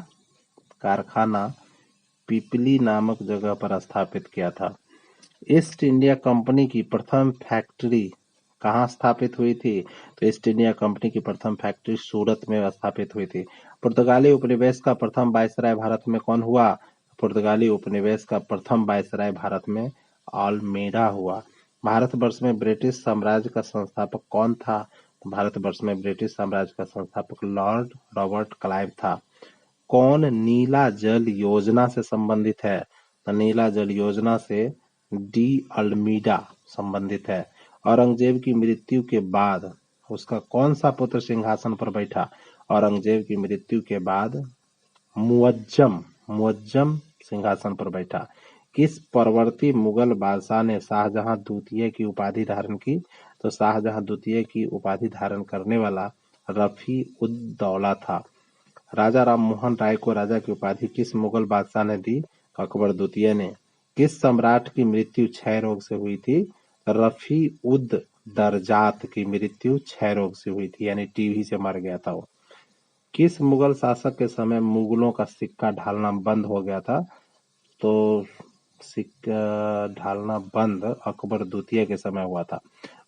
कारखाना पिपली नामक जगह पर स्थापित किया था। ईस्ट इंडिया कंपनी की प्रथम फैक्ट्री कहाँ स्थापित हुई थी? तो ईस्ट इंडिया कंपनी की प्रथम फैक्ट्री सूरत में स्थापित हुई थी। पुर्तगाली उपनिवेश का प्रथम वायसराय भारत में कौन हुआ? पुर्तगाली उपनिवेश का प्रथम वायसराय भारत में ऑलमेडा हुआ। भारतवर्ष में ब्रिटिश साम्राज्य का संस्थापक कौन था? भारतवर्ष में ब्रिटिश साम्राज्य का संस्थापक लॉर्ड रॉबर्ट क्लाइव था। कौन नीला जल योजना से संबंधित है? तो नीला जल योजना से डी अल्मीडा संबंधित है। औरंगजेब की मृत्यु के बाद उसका कौन सा पुत्र सिंहासन पर बैठा? औरंगजेब की मृत्यु के बाद मुअज्जम सिंहासन पर बैठा। किस परवर्ती मुगल बादशाह ने शाहजहां द्वितीय की उपाधि धारण की? तो शाहजहां द्वितीय की उपाधि धारण करने वाला रफी उद दौला था। राजा राम मोहन राय को राजा की उपाधि किस मुगल बादशाह ने दी? अकबर द्वितीय ने। किस सम्राट की मृत्यु क्षय रोग से हुई थी? रफी उद दरजात की मृत्यु क्षय रोग से हुई थी, यानी टीबी से मर गया था वो। किस मुगल शासक के समय मुगलों का सिक्का ढालना बंद हो गया था? तो सिक्का ढालना बंद अकबर द्वितीय के समय हुआ था।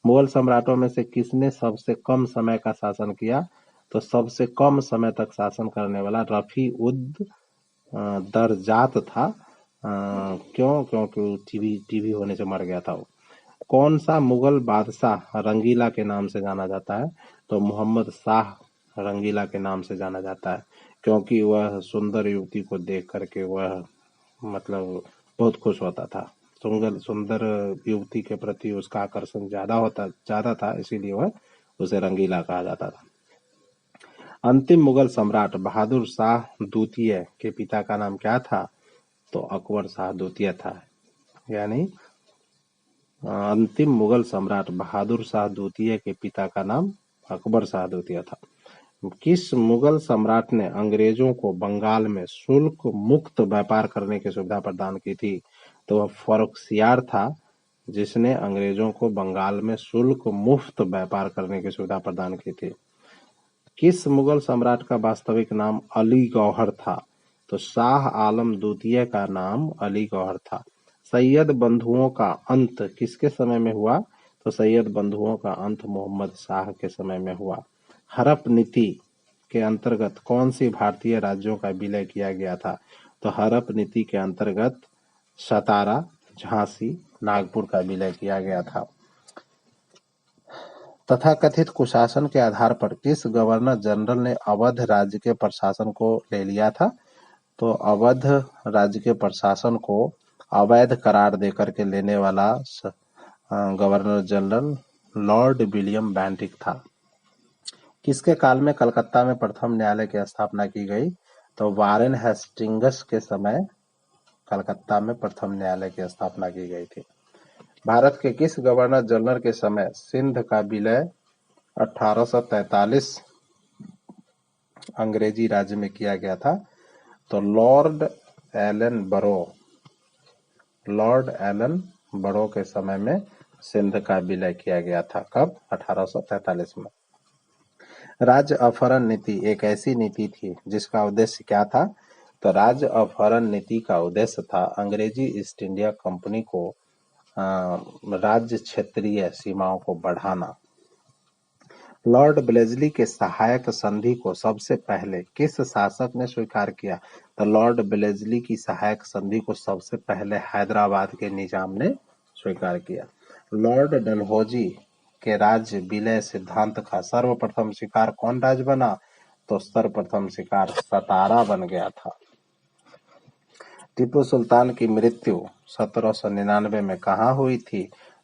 मुगल सम्राटों में से किसने सबसे कम समय का शासन किया? तो सबसे कम समय तक शासन करने वाला रफी उद दरजात था। क्यों? क्योंकि वो टीबी होने से मर गया था वो। कौन सा मुगल बादशाह रंगीला के नाम से जाना जाता है? तो मोहम्मद शाह रंगीला के नाम से जाना जाता है, क्योंकि वह सुंदर युवती को देख करके वह मतलब बहुत खुश होता था। सुंदर युवती के प्रति उसका आकर्षण ज्यादा था, इसीलिए वह उसे रंगीला कहा जाता था। अंतिम मुगल सम्राट बहादुर शाह द्वितीय के पिता का नाम क्या था? तो अकबर शाह द्वितीय था। यानी अंतिम मुगल सम्राट बहादुर शाह द्वितीय के पिता का नाम अकबर शाह द्वितीय था। किस मुगल सम्राट ने अंग्रेजों को बंगाल में शुल्क मुक्त व्यापार करने की सुविधा प्रदान की थी? तो वह फर्रुखसियार था, जिसने अंग्रेजों को बंगाल में शुल्क मुक्त व्यापार करने की सुविधा प्रदान की थी। किस मुगल सम्राट का वास्तविक नाम अली गौहर था? तो शाह आलम द्वितीय का नाम अली गौहर था। सैयद बंधुओं का अंत किसके समय में हुआ? तो सैयद बंधुओं का अंत मोहम्मद शाह के समय में हुआ। हड़प नीति के अंतर्गत कौन सी भारतीय राज्यों का विलय किया गया था? तो हड़प नीति के अंतर्गत सतारा, झांसी, नागपुर का विलय किया गया था। तथाकथित कुशासन के आधार पर किस गवर्नर जनरल ने अवध राज्य के प्रशासन को ले लिया था? तो अवध राज्य के प्रशासन को अवैध करार देकर के लेने वाला governor general Lord William Bentinck था। किसके काल में कलकत्ता में प्रथम न्यायालय की स्थापना की गई? तो वारेन हेस्टिंग्स के समय कलकत्ता में प्रथम न्यायालय की स्थापना की गई थी। भारत के किस गवर्नर जनरल के समय सिंध का विलय 1843 अंग्रेजी राज्य में किया गया था? तो लॉर्ड एलन बरो के समय में सिंध का विलय किया गया था। कब? 1843 में। राज्य अपहरण नीति एक ऐसी नीति थी जिसका उद्देश्य क्या था? तो राज्य अपहरण नीति का उद्देश्य था अंग्रेजी ईस्ट इंडिया कंपनी को राज्य क्षेत्रीय सीमाओं को बढ़ाना। लॉर्ड ब्लेजली के सहायक संधि को सबसे पहले किस शासक ने स्वीकार किया? तो लॉर्ड ब्लेजली की सहायक संधि को सबसे पहले हैदराबाद के निजाम ने स्वीकार किया। लॉर्ड डलहौजी के राज्य विलय सिद्धांत का सर्वप्रथम शिकार कौन राज्य बना? तो सर्वप्रथम शिकार सतारा बन गया था। टीपू सुल्तान की मृत्यु 1799 में कहाँ हुई थी?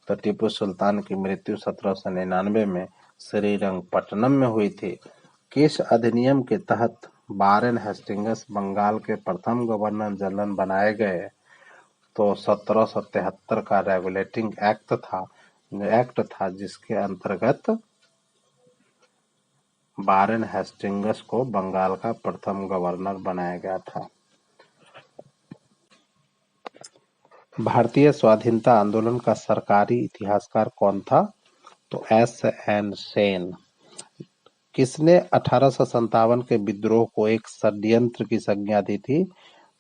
तो टीपू सुल्तान की मृत्यु 1799 में श्रीरंगपट्टनम में हुई थी। किस अधिनियम के तहत वारेन हेस्टिंग्स बंगाल के प्रथम गवर्नर जनरल बनाए गए? तो 1773 का रेगुलेटिंग एक्ट था जिसके अंतर्गत वारेन हेस्टिंग्स को बंगाल का प्रथम गवर्नर बनाया गया था। भारतीय स्वाधीनता आंदोलन का सरकारी इतिहासकार कौन था? तो S.N. सेन। किसने 1857 के विद्रोह को एक षड्यंत्र की संज्ञा दी थी?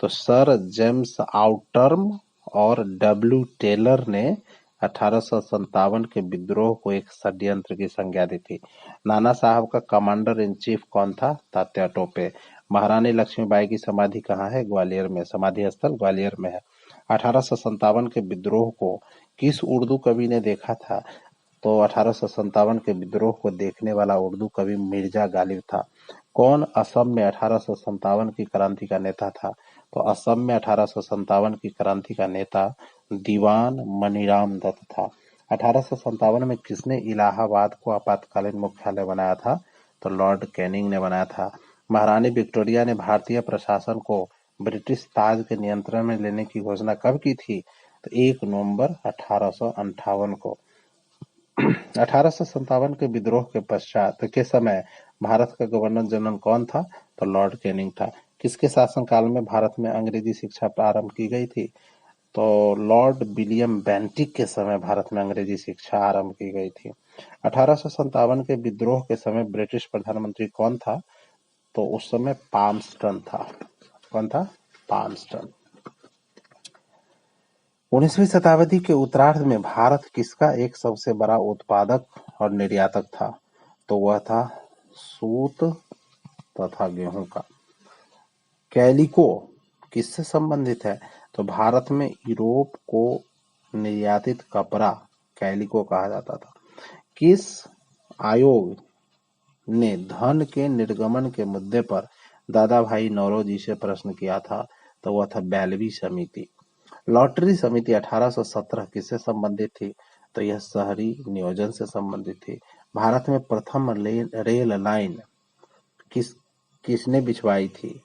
तो सर जेम्स आउटर्म और W. टेलर ने 1857 के विद्रोह को एक षड्यंत्र की संज्ञा दी थी। नाना साहब का कमांडर इन चीफ कौन था? तात्या टोपे। महारानी लक्ष्मीबाई की समाधि कहाँ है? ग्वालियर में। समाधि स्थल ग्वालियर में है। 1857 के विद्रोह को किस उर्दू कवि ने देखा था? तो 1857 के विद्रोह को देखने वाला उर्दू कवि मिर्जा गालिब था। कौन असम में 1857 की क्रांति का नेता था? तो असम में 1857 की क्रांति का नेता दीवान मनीराम दत्त था। 1857 में किसने इलाहाबाद को आपातकालीन मुख्यालय बनाया था? तो लॉर्ड कैनिंग ने बनाया था। महारानी विक्टोरिया ने भारतीय प्रशासन को ब्रिटिश ताज के नियंत्रण में लेने की घोषणा कब की थी? तो 1 नवंबर 1858 को। 1857 के विद्रोह के पश्चात के समय भारत का गवर्नर जनरल कौन था? तो लॉर्ड कैनिंग था। किसके शासनकाल में भारत में अंग्रेजी शिक्षा प्रारंभ की गई थी? तो लॉर्ड विलियम बेंटिक के समय भारत में अंग्रेजी शिक्षा आरंभ की गई थी। 1857 के विद्रोह के समय ब्रिटिश प्रधानमंत्री कौन था? तो उस समय पाल्मस्टन था। कौन था? पाल्मस्टन। 19वीं शताब्दी के उत्तरार्ध में भारत किसका एक सबसे बड़ा उत्पादक और निर्यातक था? तो वह था सूत तथा गेहूं का। कैलिको किससे संबंधित है? तो भारत में यूरोप को निर्यातित कपड़ा कैलिको कहा जाता था। किस आयोग ने धन के निर्गमन के मुद्दे पर दादा भाई नौरोजी से प्रश्न किया था? तो वह था बेलवी समिति। लॉटरी समिति 1817 किससे संबंधित थी? तो यह शहरी नियोजन से संबंधित थी। भारत में प्रथम रेल लाइन किसने बिछवाई थी?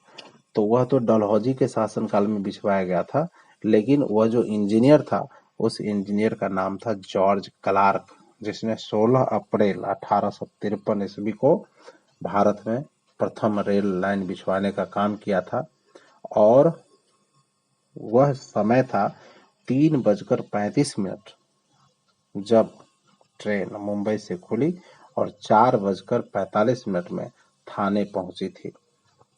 तो वह तो डलहौजी के शासनकाल में बिछवाया गया था, लेकिन वह जो इंजीनियर था उस इंजीनियर का नाम था जॉर्ज क्लार्क, जिसने 16 अप्रैल 1853 ईस्वी को भारत में प्रथम रेल लाइन बिछवाने का काम किया था। और वह समय था 3:35 जब ट्रेन मुंबई से खुली और 4:45 में थाने पहुंची थी।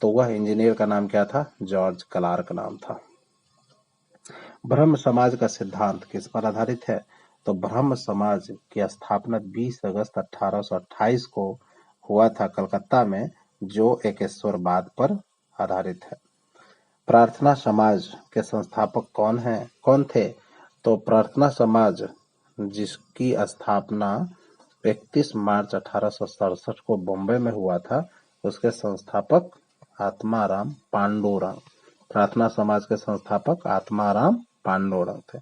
तो वह इंजीनियर का नाम क्या था? जॉर्ज क्लार्क नाम था। ब्रह्म समाज का सिद्धांत किस पर आधारित है? तो ब्रह्म समाज की स्थापना 20 अगस्त 1828 को हुआ था कलकत्ता में, जो एकेश्वरवाद पर आधारित है। प्रार्थना समाज के संस्थापक कौन थे? तो प्रार्थना समाज जिसकी स्थापना 31 मार्च 1867 को बॉम्बे में हुआ था, उसके संस्थापक आत्माराम पांडुरंग। प्रार्थना समाज के संस्थापक आत्माराम पांडुरंग थे।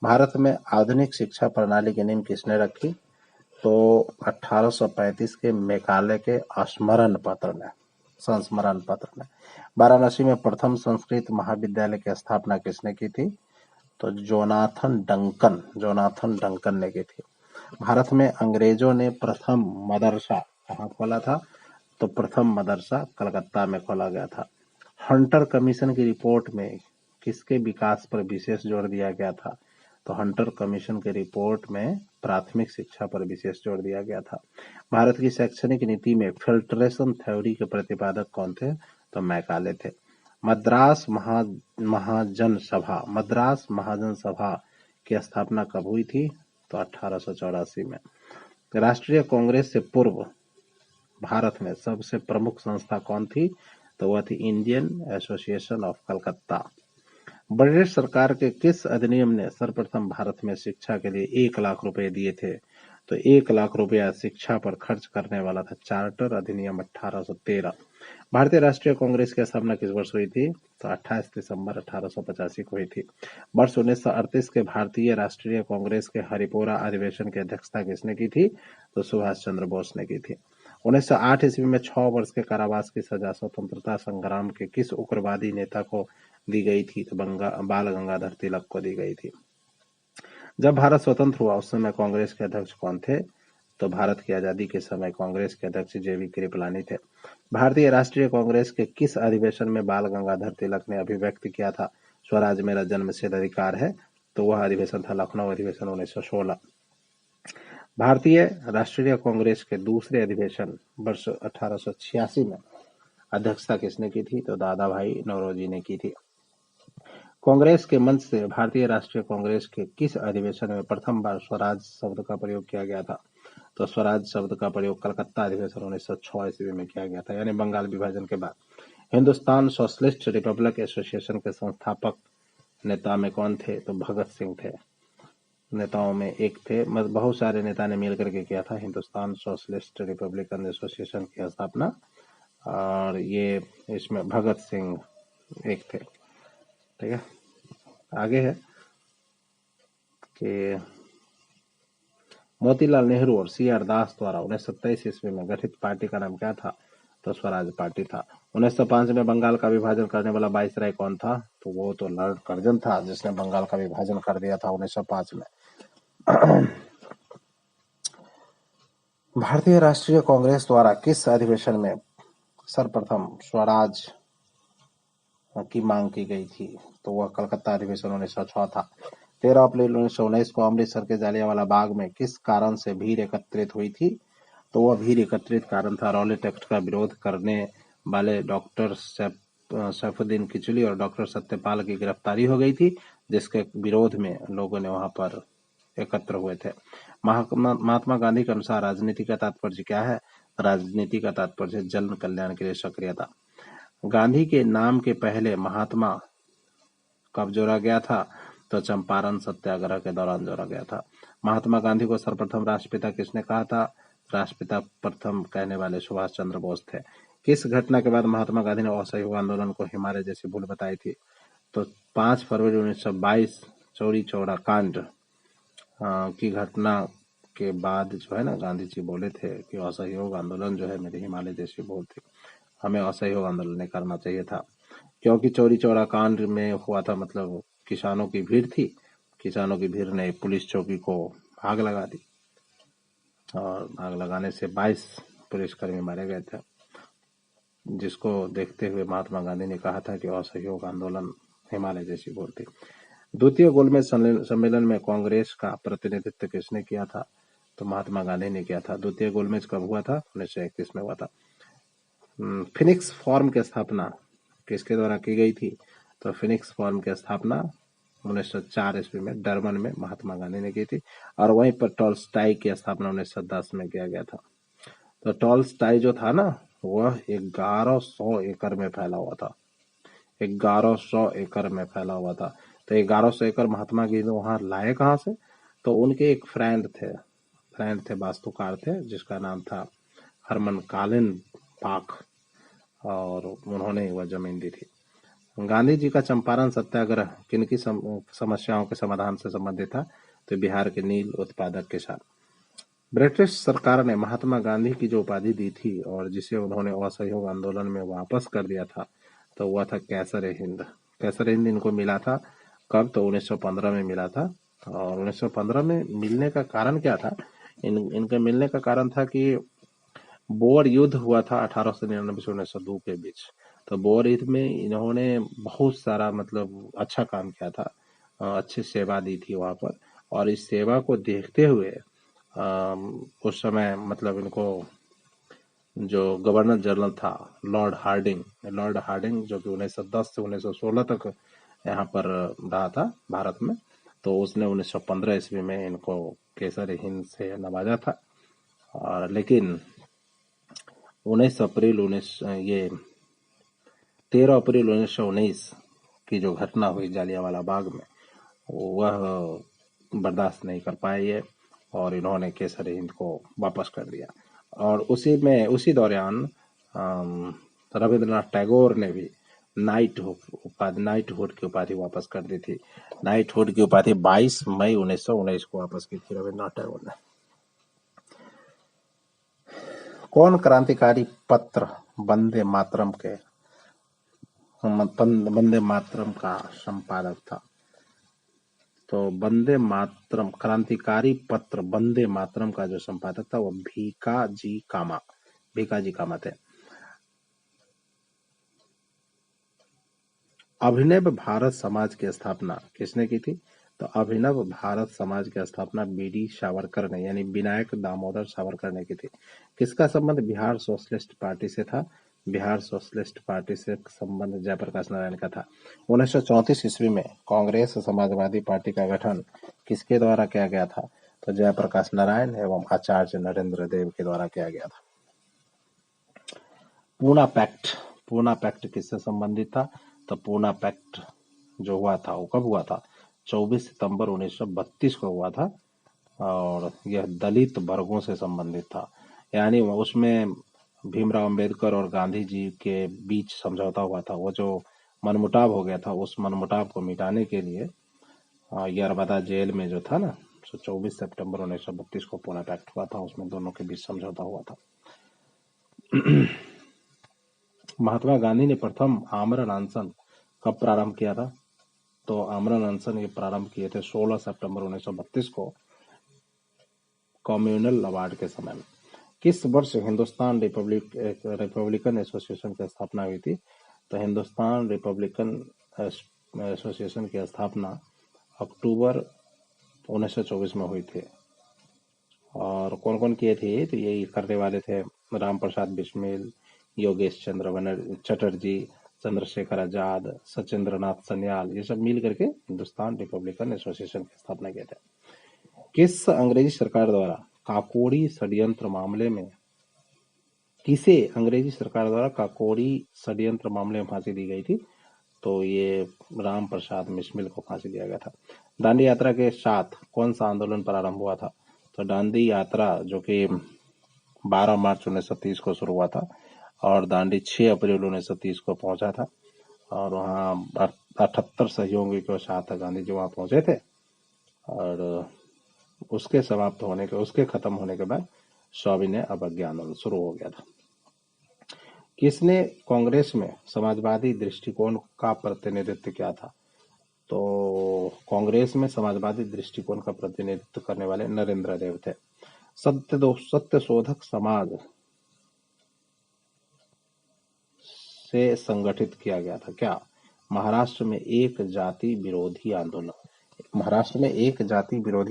भारत में आधुनिक शिक्षा प्रणाली की नींव किसने रखी? तो 1835 के मेकाले के संस्मरण पत्र ने। वाराणसी में प्रथम संस्कृत महाविद्यालय की स्थापना किसने की थी? तो जोनाथन डंकन ने की थी। भारत में अंग्रेजों ने प्रथम मदरसा कहाँ खोला था? तो प्रथम मदरसा कलकत्ता में खोला गया था। हंटर कमीशन की रिपोर्ट में किसके विकास पर विशेष जोर दिया गया था? तो हंटर कमीशन की रिपोर्ट में प्राथमिक शिक्षा पर विशेष जोर दिया गया था। भारत की शैक्षणिक नीति में फिल्ट्रेशन थ्योरी के प्रतिपादक कौन थे? तो मैकाले थे। मद्रास महाजन सभा की स्थापना कब हुई थी? तो 1884 में। राष्ट्रीय कांग्रेस से पूर्व भारत में सबसे प्रमुख संस्था कौन थी? तो वह थी Indian association of Calcutta. British सरकार के किस अधिनियम ने सर्वप्रथम भारत में शिक्षा के लिए 1 लाख रुपए दिए थे? तो 1 लाख रुपया शिक्षा पर खर्च करने वाला था चार्टर अधिनियम 1813। भारतीय राष्ट्रीय कांग्रेस की स्थापना किस वर्ष हुई थी? तो 28 दिसंबर 1885 को हुई थी। वर्ष 1938 के भारतीय राष्ट्रीय कांग्रेस के हरिपुरा अधिवेशन की अध्यक्षता किसने की थी? तो सुभाष चंद्र बोस ने की थी। 1908 ईस्वी में 6 वर्ष के कारावास की सजा स्वतंत्रता संग्राम के किस उग्रवादी नेता को दी गई थी? तो बाल गंगाधर तिलक को दी गई थी। जब भारत स्वतंत्र हुआ उस समय कांग्रेस के अध्यक्ष कौन थे? तो भारत की आजादी के समय कांग्रेस के अध्यक्ष जेवी कृपलानी थे। भारतीय राष्ट्रीय कांग्रेस के किस अधिवेशन में बाल गंगाधर तिलक ने अभिव्यक्त किया था स्वराज मेरा जन्मसिद्ध अधिकार है? तो वह अधिवेशन था लखनऊ अधिवेशन 1916। भारतीय राष्ट्रीय कांग्रेस के दूसरे अधिवेशन वर्ष 1886 में अध्यक्षता किसने की थी? तो दादा भाई नौरोजी ने की थी। कांग्रेस के मंच से भारतीय राष्ट्रीय कांग्रेस के किस अधिवेशन में प्रथम बार स्वराज शब्द का प्रयोग किया गया था? तो स्वराज शब्द का प्रयोग कलकत्ता अधिवेशन 1906 ईस्वी में किया गया था, यानी बंगाल विभाजन के बाद। हिंदुस्तान सोशलिस्ट रिपब्लिक एसोसिएशन के संस्थापक नेता में कौन थे? तो भगत सिंह थे। नेताओं में एक थे, बहुत सारे नेता ने मिलकर के किया था हिंदुस्तान सोशलिस्ट रिपब्लिकन एसोसिएशन की स्थापना, और ये इसमें भगत सिंह एक थे। ठीक है, आगे है कि मोतीलाल नेहरू और सी आर दास द्वारा 1927 ईस्वी में गठित पार्टी का नाम क्या था? तो स्वराज पार्टी था। 1905 में बंगाल का विभाजन करने वाला वाइसराय कौन था? तो वो तो लॉर्ड कर्जन था, जिसने बंगाल का विभाजन कर दिया था 1905 में। भारतीय राष्ट्रीय कांग्रेस द्वारा किस अधिवेशन में सर्वप्रथम स्वराज की मांग की गई थी? तो वह कलकत्ता अधिवेशन 1906 था। 13 अप्रैल 1919 को अमृतसर के जालियांवाला बाग में किस कारण से भीड़ एकत्रित हुई थी? तो वह भीड़ एकत्रित कारण था रॉलेट एक्ट का विरोध करने वाले डॉक्टर सैफुद्दीन किचलू और डॉक्टर सत्यपाल की गिरफ्तारी हो गई थी, जिसके विरोध में लोगों ने वहां पर एकत्र हुए थे। महात्मा गांधी के अनुसार राजनीति का तात्पर्य क्या है? राजनीति का तात्पर्य जन कल्याण के लिए सक्रियता। गांधी के नाम के पहले महात्मा कब जोड़ा गया था? तो चंपारण सत्याग्रह के दौरान जोड़ा गया था। महात्मा गांधी को सर्वप्रथम राष्ट्रपिता किसने कहा था? राष्ट्रपिता प्रथम कहने वाले सुभाष चंद्र बोस थे। किस घटना के बाद महात्मा गांधी ने असहयोग आंदोलन को हिमालय जैसी भूल बताई थी? तो 5 फरवरी 1922 चौरी चौरा कांड की घटना के बाद जो है ना, गांधी जी बोले थे कि असहयोग आंदोलन जो है मेरी हिमालय जैसी भूल थी, हमें असहयोग आंदोलन नहीं करना चाहिए था। क्योंकि चौरी चौरा कांड में हुआ था, मतलब किसानों की भीड़ थी, किसानों की भीड़ ने पुलिस चौकी को आग लगा दी और आग लगाने से 22 पुलिसकर्मी मारे गए थे, जिसको देखते हुए महात्मा गांधी ने कहा था कि असहयोग आंदोलन हिमालय जैसी भूल थी। द्वितीय गोलमेज सम्मेलन में कांग्रेस का प्रतिनिधित्व किसने किया था? तो महात्मा गांधी ने किया था। द्वितीय गोलमेज कब हुआ था? 1931 में हुआ था। फिनिक्स फॉर्म की स्थापना किसके द्वारा की गई थी? तो फिनिक्स फॉर्म की स्थापना 1904 ईस्वी में डरबन में महात्मा गांधी ने की थी, और वहीं पर टॉल्स्टाई की स्थापना 1910 में किया गया था। तो टॉल्स्टाई जो था ना, वह 1100 एकड़ में फैला हुआ था। 1100 एकड़ में फैला हुआ था। तो 1100 एकड़ महात्मा गांधी वहां लाए कहाँ से? तो उनके एक फ्रेंड थे, वास्तुकार थे, जिसका नाम था हरमन कालिन पाक, और उन्होंने वह जमीन दी थी। गांधी जी का चंपारण सत्याग्रह किनकी समस्याओं के समाधान से संबंधित था? तो बिहार के नील उत्पादक किसान। ब्रिटिश सरकार ने महात्मा गांधी की जो उपाधि दी थी और जिसे उन्होंने असहयोग आंदोलन में वापस कर दिया था, तो वह था कैसर हिंद। कैसर हिंद इनको मिला था कब? तो 1915 में मिला था। और 1915 में मिलने का कारण क्या था? इनके मिलने का कारण था कि बोअर युद्ध हुआ था 1899 से 1902 के बीच। तो बोअर युद्ध में इन्होंने बहुत सारा मतलब अच्छा काम किया था, अच्छी सेवा दी थी वहां पर। और इस सेवा को देखते हुए उस समय मतलब इनको जो गवर्नर जनरल था लॉर्ड हार्डिंग, जो कि 1910 से 1916 तक यहाँ पर रहा था भारत में, तो उसने 1915 ईस्वी में इनको केसर हिंद से नवाजा था। और लेकिन 13 अप्रैल 1919 की जो घटना हुई जालियांवाला बाग में, वह बर्दाश्त नहीं कर पाए ये, और इन्होंने केसर हिंद को वापस कर दिया। और उसी दौरान रविंद्रनाथ टैगोर ने भी नाइटहुड की उपाधि वापस कर दी थी। नाइटहुड की उपाधि 22 मई 1919 को वापस की थी रविंद्रनाथ टैगोर ने। कौन क्रांतिकारी पत्र वंदे मातरम का संपादक था? तो वंदे मातरम क्रांतिकारी पत्र वंदे मातरम का जो संपादक था वो भीकाजी कामा थे। अभिनव भारत समाज की स्थापना किसने की थी? तो अभिनव भारत समाज की स्थापना बीडी सावरकर ने, यानी विनायक दामोदर सावरकर ने की थी। किसका संबंध बिहार सोशलिस्ट पार्टी से था? बिहार सोशलिस्ट पार्टी से संबंध जयप्रकाश नारायण का था। 1934 ईस्वी में कांग्रेस समाजवादी पार्टी का गठन किसके द्वारा किया गया था? तो जयप्रकाश नारायण एवं आचार्य नरेंद्र देव के द्वारा किया गया था। पूना पैक्ट किससे संबंधित था? तो पूना पैक्ट जो हुआ था वो कब हुआ था? 24 सितंबर 1932 को हुआ था, और यह दलित वर्गों से संबंधित था। यानी उसमें भीमराव अंबेडकर और गांधी जी के बीच समझौता हुआ था। वो जो मनमुटाव हो गया था, उस मनमुटाव को मिटाने के लिए यरबदा जेल में जो था ना, 24 सितंबर 1932 को पूना पैक्ट हुआ था, उसमें दोनों के बीच समझौता हुआ था। महात्मा गांधी ने प्रथम आमरण अनशन कब प्रारंभ किया था? तो आमरण अनशन ये प्रारंभ किए थे 16 सितंबर 1932 को कम्युनल अवार्ड के समय में। किस वर्ष हिंदुस्तान रिपब्लिकन एसोसिएशन की स्थापना हुई थी? तो हिंदुस्तान रिपब्लिकन एसोसिएशन की स्थापना अक्टूबर 1924 में हुई थी। और कौन कौन किए थे? तो यही करने वाले थे राम प्रसाद बिस्मिल, योगेश चंद्र चटर्जी, चंद्रशेखर आजाद, सचिंद्र नाथ सन्याल, ये सब मिल करके हिंदुस्तान रिपब्लिकन एसोसिएशन की स्थापना किए थे। किस अंग्रेजी सरकार द्वारा काकोड़ी षड्यंत्र मामले में फांसी दी गई थी? तो ये राम प्रसाद बिस्मिल को फांसी दिया गया था। दांडी यात्रा के साथ कौन सा आंदोलन प्रारंभ हुआ था? तो दांडी यात्रा जो कि 12 मार्च 1930 को शुरू हुआ था, और दांडी 6 अप्रैल 1930 को पहुंचा था, और वहाँ 78 सहयोगियों के साथ गांधी जी वहाँ पहुंचे थे। और उसके खत्म होने के बाद सविनय अवज्ञा आंदोलन शुरू हो गया था। किसने कांग्रेस में समाजवादी दृष्टिकोण का प्रतिनिधित्व किया था? तो कांग्रेस में समाजवादी दृष्टिकोण का प्रतिनिधित्व करने वाले नरेंद्र देव थे। सत्यशोधक समाज से संगठित किया गया था क्या? महाराष्ट्र में एक जाति विरोधी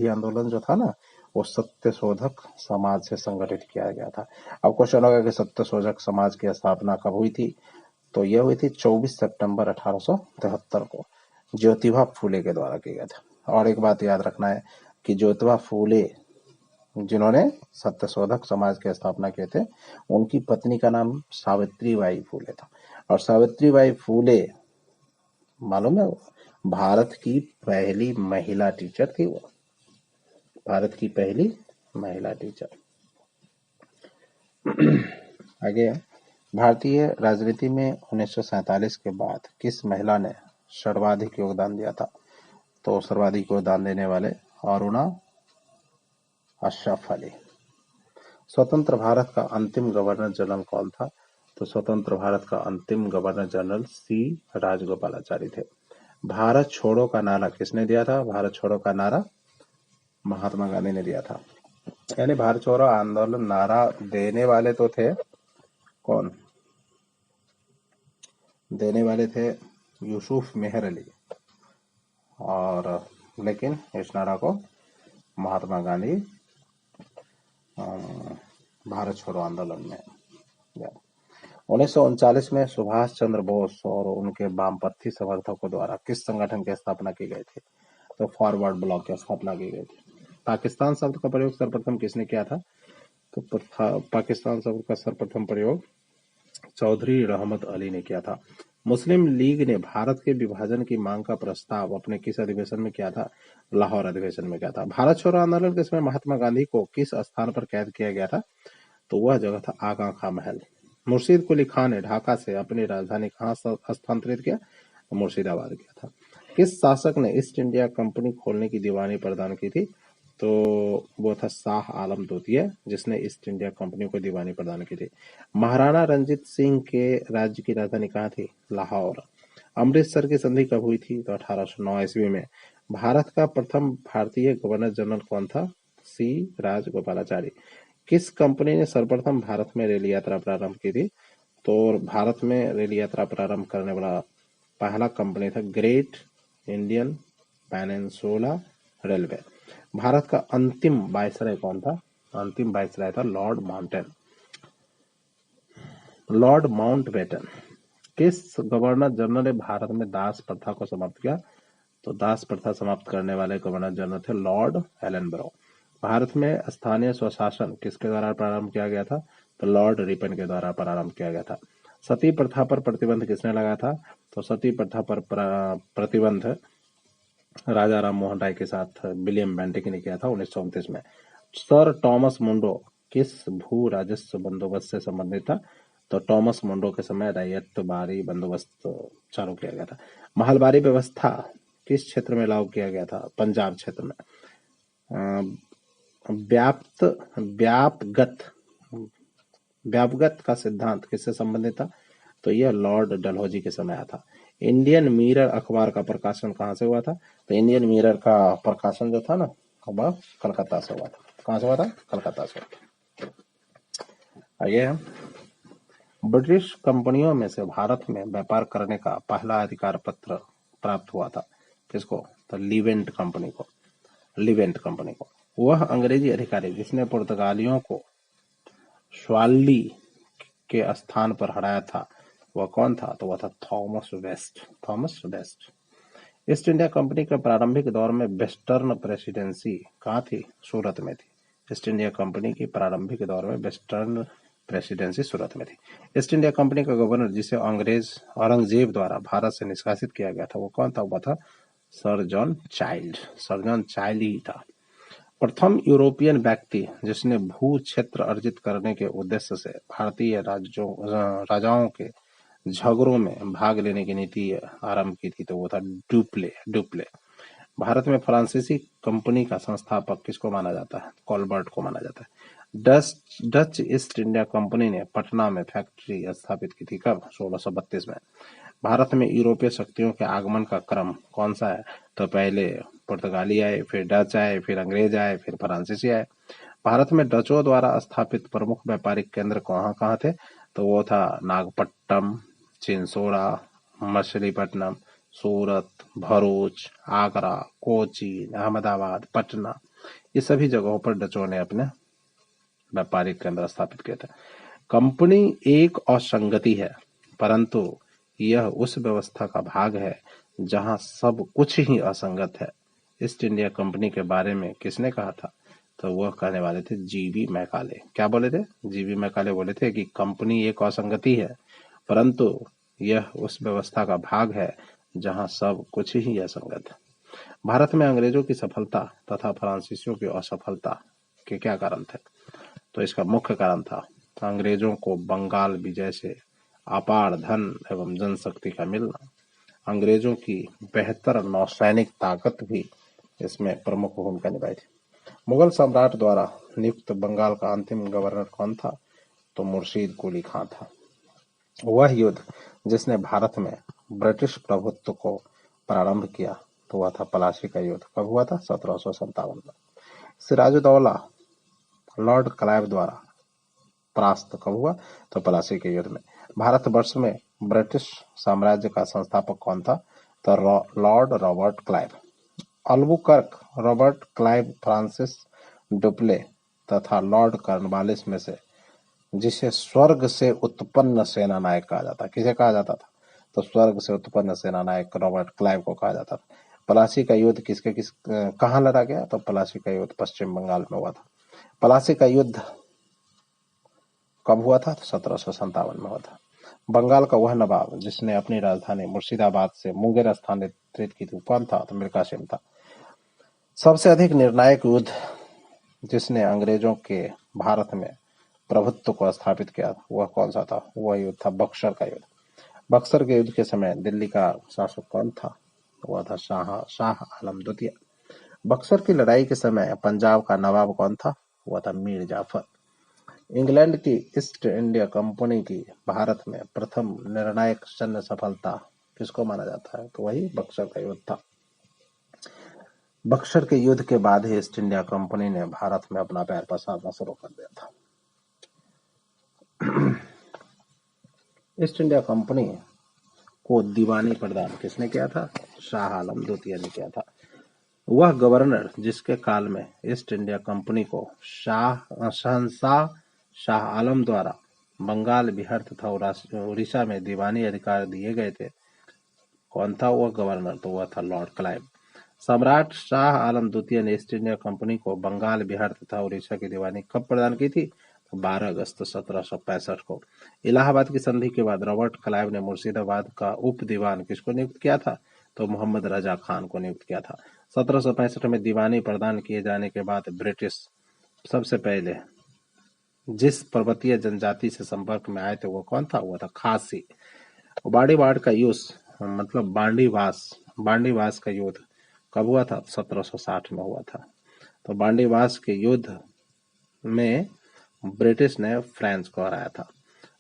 आंदोलन जो था ना, वो सत्यशोधक समाज से संगठित किया गया था। अब क्वेश्चन होगा कि सत्यशोधक समाज की स्थापना कब हुई थी? तो यह हुई थी 24 सितंबर 1873 को ज्योतिबा फूले के द्वारा किया गया था। और एक बात याद रखना है कि ज्योतिबा फूले जिन्होंने सत्यशोधक समाज की स्थापना किए थे, उनकी पत्नी का नाम सावित्रीबाई फूले था। और सावित्रीबाई फूले मालूम है? भारत की पहली महिला टीचर थी वो, भारत की पहली महिला टीचर। आगे, भारतीय राजनीति में 1947 के बाद किस महिला ने सर्वाधिक योगदान दिया था? तो सर्वाधिक योगदान देने वाले अरुणा अशरफ अली। स्वतंत्र भारत का अंतिम गवर्नर जनरल कौन था? तो स्वतंत्र भारत का अंतिम गवर्नर जनरल सी राजगोपालाचारी थे। भारत छोड़ो का नारा किसने दिया था? भारत छोड़ो का नारा महात्मा गांधी ने दिया था। यानी भारत छोड़ो आंदोलन नारा देने वाले तो थे कौन? देने वाले थे यूसुफ मेहर अली, और लेकिन इस नारा को महात्मा गांधी भारत छोड़ो आंदोलन में 1939 में सुभाष चंद्र बोस और उनके वामपंथी समर्थकों द्वारा किस संगठन की स्थापना की गई थी? तो फॉरवर्ड ब्लॉक की स्थापना की गई थी। पाकिस्तान शब्द का प्रयोग सर्वप्रथम किसने किया था? तो पाकिस्तान शब्द का सर्वप्रथम प्रयोग चौधरी रहमत अली ने किया था। मुस्लिम लीग ने भारत के विभाजन की मांग का प्रस्ताव अपने किस अधिवेशन में किया था? लाहौर अधिवेशन में किया था। भारत छोड़ो आंदोलन के समय महात्मा गांधी को किस स्थान पर कैद किया गया था? तो वह जगह था आगा खां महल। मुर्शीद कुली खान ने ढाका से अपनी राजधानी कहाँ स्थानांतरित किया? मुर्शिदाबाद किया था। किस शासक ने ईस्ट इंडिया कंपनी खोलने की दीवानी प्रदान की थी? तो वो था शाह आलम द्वितीय, जिसने ईस्ट इंडिया कंपनी को दीवानी प्रदान की थी। महाराणा रंजीत सिंह के राज्य की राजधानी कहाँ थी? लाहौर। अमृतसर की संधि कब हुई थी? तो 1809 ईस्वी में। भारत का प्रथम भारतीय गवर्नर जनरल कौन था? सी राजगोपालाचारी। किस कंपनी ने सर्वप्रथम भारत में रेल यात्रा प्रारंभ की थी? तो भारत में रेल यात्रा प्रारंभ करने वाला पहला कंपनी था great Indian peninsula railway. Bharat का अंतिम वायसराय कौन था? अंतिम वायसराय था लॉर्ड माउंटबेटन। किस गवर्नर जनरल ने भारत में दास प्रथा को समाप्त किया? तो दास प्रथा समाप्त करने वाले गवर्नर जनरल थे लॉर्ड एलनब्रो। भारत में स्थानीय स्वशासन किसके द्वारा प्रारंभ किया गया था? तो लॉर्ड रिपन के द्वारा प्रारंभ किया गया था। सती प्रथा पर प्रतिबंध किसने लगाया था? तो सती प्रथा पर प्रतिबंध राजा राम मोहन राय के साथ विलियम बेंटिक ने किया था 1929 में। सर थॉमस मुंडो किस भू राजस्व बंदोबस्त से संबंधित था? तो थॉमस मुंडो के समय रैयतबारी बंदोबस्त चालू किया गया था। महलबारी व्यवस्था किस क्षेत्र में लागू किया गया था? पंजाब क्षेत्र में। व्यापगत का सिद्धांत किससे संबंधित था? तो यह लॉर्ड डलहौजी के समय आया था। इंडियन मिरर अखबार का प्रकाशन कहाँ से हुआ था? तो इंडियन मिरर का प्रकाशन जो था ना, वह कलकत्ता से हुआ था। कहाँ से हुआ था? कलकत्ता से। आगे हम ब्रिटिश कंपनियों में से भारत में व्यापार करने का पहला अधिकार पत्र प्राप्त हुआ था किसको? तो लिवेंट कंपनी को। वह अंग्रेजी अधिकारी जिसने पुर्तगालियों को स्वाल्डी के स्थान पर हराया था वह कौन था? तो वह था Thomas West. East India Company के प्रारंभिक दौर में वेस्टर्न प्रेसिडेंसी कहाँ थी? सूरत में थी। ईस्ट इंडिया कंपनी की प्रारंभिक दौर में वेस्टर्न प्रेसिडेंसी सूरत में थी। ईस्ट इंडिया कंपनी का गवर्नर जिसे अंग्रेज औरंगजेब द्वारा भारत से निष्कासित किया गया था वो कौन था? वह था सर जॉन चाइल्ड ही था। प्रथम यूरोपियन व्यक्ति जिसने भू क्षेत्र अर्जित करने के उद्देश्य से भारतीय राजाओं के झगड़ों में भाग लेने की नीति आरंभ की थी तो वो था डुप्ले। भारत में फ्रांसीसी कंपनी का संस्थापक किसको माना जाता है? कॉलबर्ट को माना जाता है। डच ईस्ट इंडिया कंपनी ने पटना में फैक्ट्री स्थापित की थी कब? 1632 में। भारत में यूरोपीय शक्तियों के आगमन का क्रम कौन सा है? तो पहले पुर्तगाली आए, फिर डच आए, फिर अंग्रेज आए, फिर फ्रांसीसी आए। भारत में डचों द्वारा स्थापित प्रमुख व्यापारिक केंद्र कहाँ कहाँ थे? तो वो था नागपट्टनम, चिंसोड़ा, मछलीपट्टनम, सूरत, भरूच, आगरा, कोचीन, अहमदाबाद, पटना, ये सभी जगहों पर डचों ने अपने व्यापारिक केंद्र स्थापित किए थे। कंपनी एक असंगति है, परंतु यह उस व्यवस्था का भाग है जहां सब कुछ ही असंगत है। ईस्ट इंडिया कंपनी के बारे में किसने कहा था? तो वह कहने वाले थे जीवी मैकाले। क्या बोले थे? जीवी मैकाले बोले थे कि कंपनी एक असंगति है, परंतु यह उस व्यवस्था का भाग है जहां सब कुछ ही असंगत है। भारत में अंग्रेजों की सफलता तथा फ्रांसीसियों की असफलता के क्या कारण थे? तो इसका मुख्य कारण था अंग्रेजों को बंगाल विजय से अपार धन एवं जनशक्ति का मिलना। अंग्रेजों की बेहतर नौसैनिक ताकत भी इसमें प्रमुख भूमिका निभाई थी। मुगल सम्राट द्वारा नियुक्त बंगाल का अंतिम गवर्नर कौन था? तो मुर्शीद कुली खां था। वह युद्ध जिसने भारत में ब्रिटिश प्रभुत्व को प्रारंभ किया तो वह था पलासी का युद्ध। कब हुआ था? 1757 में। सिराजुद्दौला लॉर्ड क्लाइव द्वारा परास्त कब हुआ? तो पलासी के युद्ध में। भारतवर्ष में ब्रिटिश साम्राज्य का संस्थापक कौन था? तो Lord Robert Clive. Albuquerque, Robert Clive, Francis Dupleix तथा लॉर्ड कॉर्नवालिस में से जिसे स्वर्ग से उत्पन्न सेना नायक कहा जाता, किसे कहा जाता था? तो स्वर्ग से उत्पन्न सेना नायक रॉबर्ट क्लाइव को कहा जाता था। पलासी का युद्ध कहाँ लड़ा गया? तो पलासी का युद्ध पश्चिम बंगाल में हुआ था। पलासी का युद्ध कब हुआ था? तो 1757 में हुआ था। बंगाल का वह नवाब जिसने अपनी राजधानी मुर्शिदाबाद से मुंगेर स्थानांतरित की थी कौन था? तो मिल्खा सिंह था। सबसे अधिक निर्णायक युद्ध जिसने अंग्रेजों के भारत में प्रभुत्व को स्थापित किया वह कौन सा था? वह युद्ध था बक्सर का युद्ध। बक्सर के युद्ध के समय दिल्ली का शासक कौन था? वह था शाह आलम द्वितीय। बक्सर की लड़ाई के समय पंजाब का नवाब कौन था? वह था मीर जाफर। इंग्लैंड की ईस्ट इंडिया कंपनी की भारत में प्रथम निर्णायक सैन्य सफलता किसको माना जाता है? तो वही बक्सर का युद्ध था। बक्सर के युद्ध के बाद ही ईस्ट इंडिया कंपनी ने भारत में अपना पैर पसारना शुरू कर दिया था। ईस्ट इंडिया कंपनी को दीवानी प्रदान किसने किया था? शाह आलम द्वितीय ने किया था। वह गवर्नर जिसके काल में ईस्ट इंडिया कंपनी को शहंशाह शाह आलम द्वारा बंगाल, बिहार तथा उड़ीसा में दीवानी अधिकार दिए गए थे, कौन था वह गवर्नर? तो वह था लॉर्ड क्लाइव। सम्राट शाह आलम द्वितीय ने ईस्ट इंडिया कंपनी को बंगाल, बिहार तथा उड़ीसा की दीवानी कब प्रदान की थी? तो 12 अगस्त 1765 को। इलाहाबाद की संधि के बाद रॉबर्ट क्लाइव ने मुर्शिदाबाद का उप दीवान किसको नियुक्त किया था? तो मोहम्मद रजा खान को नियुक्त किया था। 1765 में दीवानी प्रदान किए जाने के बाद ब्रिटिश सबसे पहले जिस पर्वतीय जनजाति से संपर्क में आए थे वो कौन था? वो था खासी। बाड़ीवाड़ का युद्ध मतलब बांडीवास का युद्ध कब हुआ था? 1760 में हुआ था। तो बांडीवास के युद्ध में ब्रिटिश ने फ्रांस को हराया था।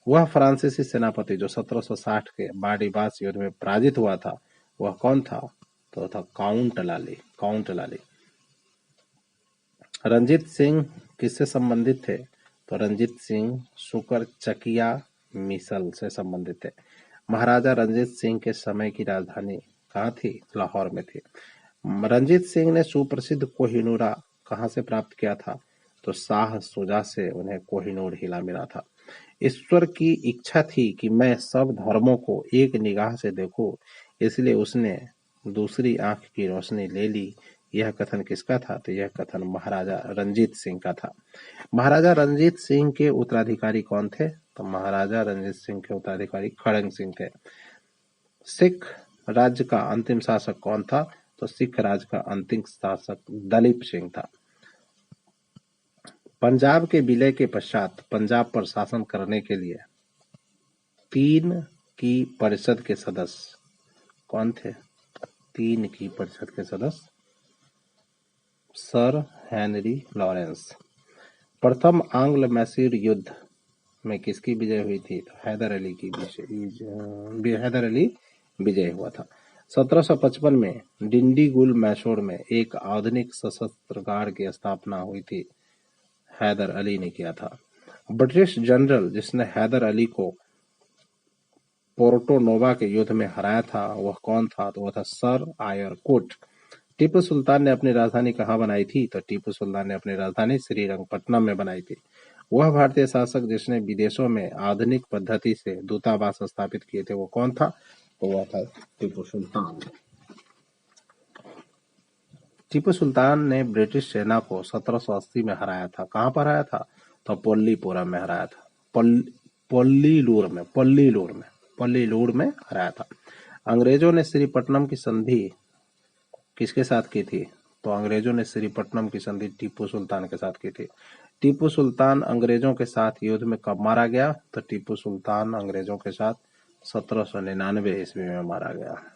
वह फ्रांसीसी सेनापति जो 1760 के बांडीवास युद्ध में पराजित हुआ था वह कौन था? तो था काउंट लाली। रंजीत सिंह किससे संबंधित थे? तो रंजीत सिंह शुकर चकिया मिसल से संबंधित थे। महाराजा रंजीत सिंह के समय की राजधानी कहाँ थी? लाहौर में थी। रंजीत सिंह ने सुप्रसिद्ध कोहिनूर कहाँ से प्राप्त किया था? तो शाह शुजा से उन्हें कोहिनूर हिला मिला था। ईश्वर की इच्छा थी कि मैं सब धर्मों को एक निगाह से देखूं, इसलिए उसने दूसरी आंख की रोशनी ले ली। यह कथन किसका था? तो यह कथन महाराजा रंजीत सिंह का था। महाराजा रंजीत सिंह के उत्तराधिकारी कौन थे? तो महाराजा रंजीत सिंह के उत्तराधिकारी खड़ंग सिंह थे। सिख राज्य का अंतिम शासक कौन था? तो सिख राज्य का अंतिम शासक दलीप सिंह था। पंजाब के विलय के पश्चात पंजाब पर शासन करने के लिए 3 की परिषद के सदस्य कौन थे? 3 की परिषद के सदस्य सर हेनरी लॉरेंस। प्रथम आंग्ल मैसूर युद्ध में किसकी विजय हुई थी? तो हैदर अली विजय हुआ था। 1755 में डिंडीगुल मैसूर में एक आधुनिक सशस्त्र गार्ड की स्थापना हुई थी, हैदर अली ने किया था। ब्रिटिश जनरल जिसने हैदर अली को पोर्टो नोवा के युद्ध में हराया था वह कौन था? तो वह था सर आयर कोट। टीपू सुल्तान ने अपनी राजधानी कहाँ बनाई थी? तो टीपू सुल्तान ने अपनी राजधानी श्रीरंगपट्टनम में बनाई थी। वह भारतीय शासक जिसने विदेशों में आधुनिक पद्धति से दूतावास स्थापित किए थे वो कौन था? तो वह था टीपू सुल्तान। टीपू सुल्तान ने ब्रिटिश सेना को 1780 में हराया था। कहाँ पर हराया था? तो पोल्लीपुरम में हराया था। पल्लीलूर में हराया था। अंग्रेजों ने श्रीपट्टनम की संधि किसके साथ की थी? तो अंग्रेजों ने श्रीपट्टनम की संधि टीपू सुल्तान के साथ की थी। टीपू सुल्तान अंग्रेजों के साथ युद्ध में कब मारा गया? तो टीपू सुल्तान अंग्रेजों के साथ 1799 ईस्वी में मारा गया।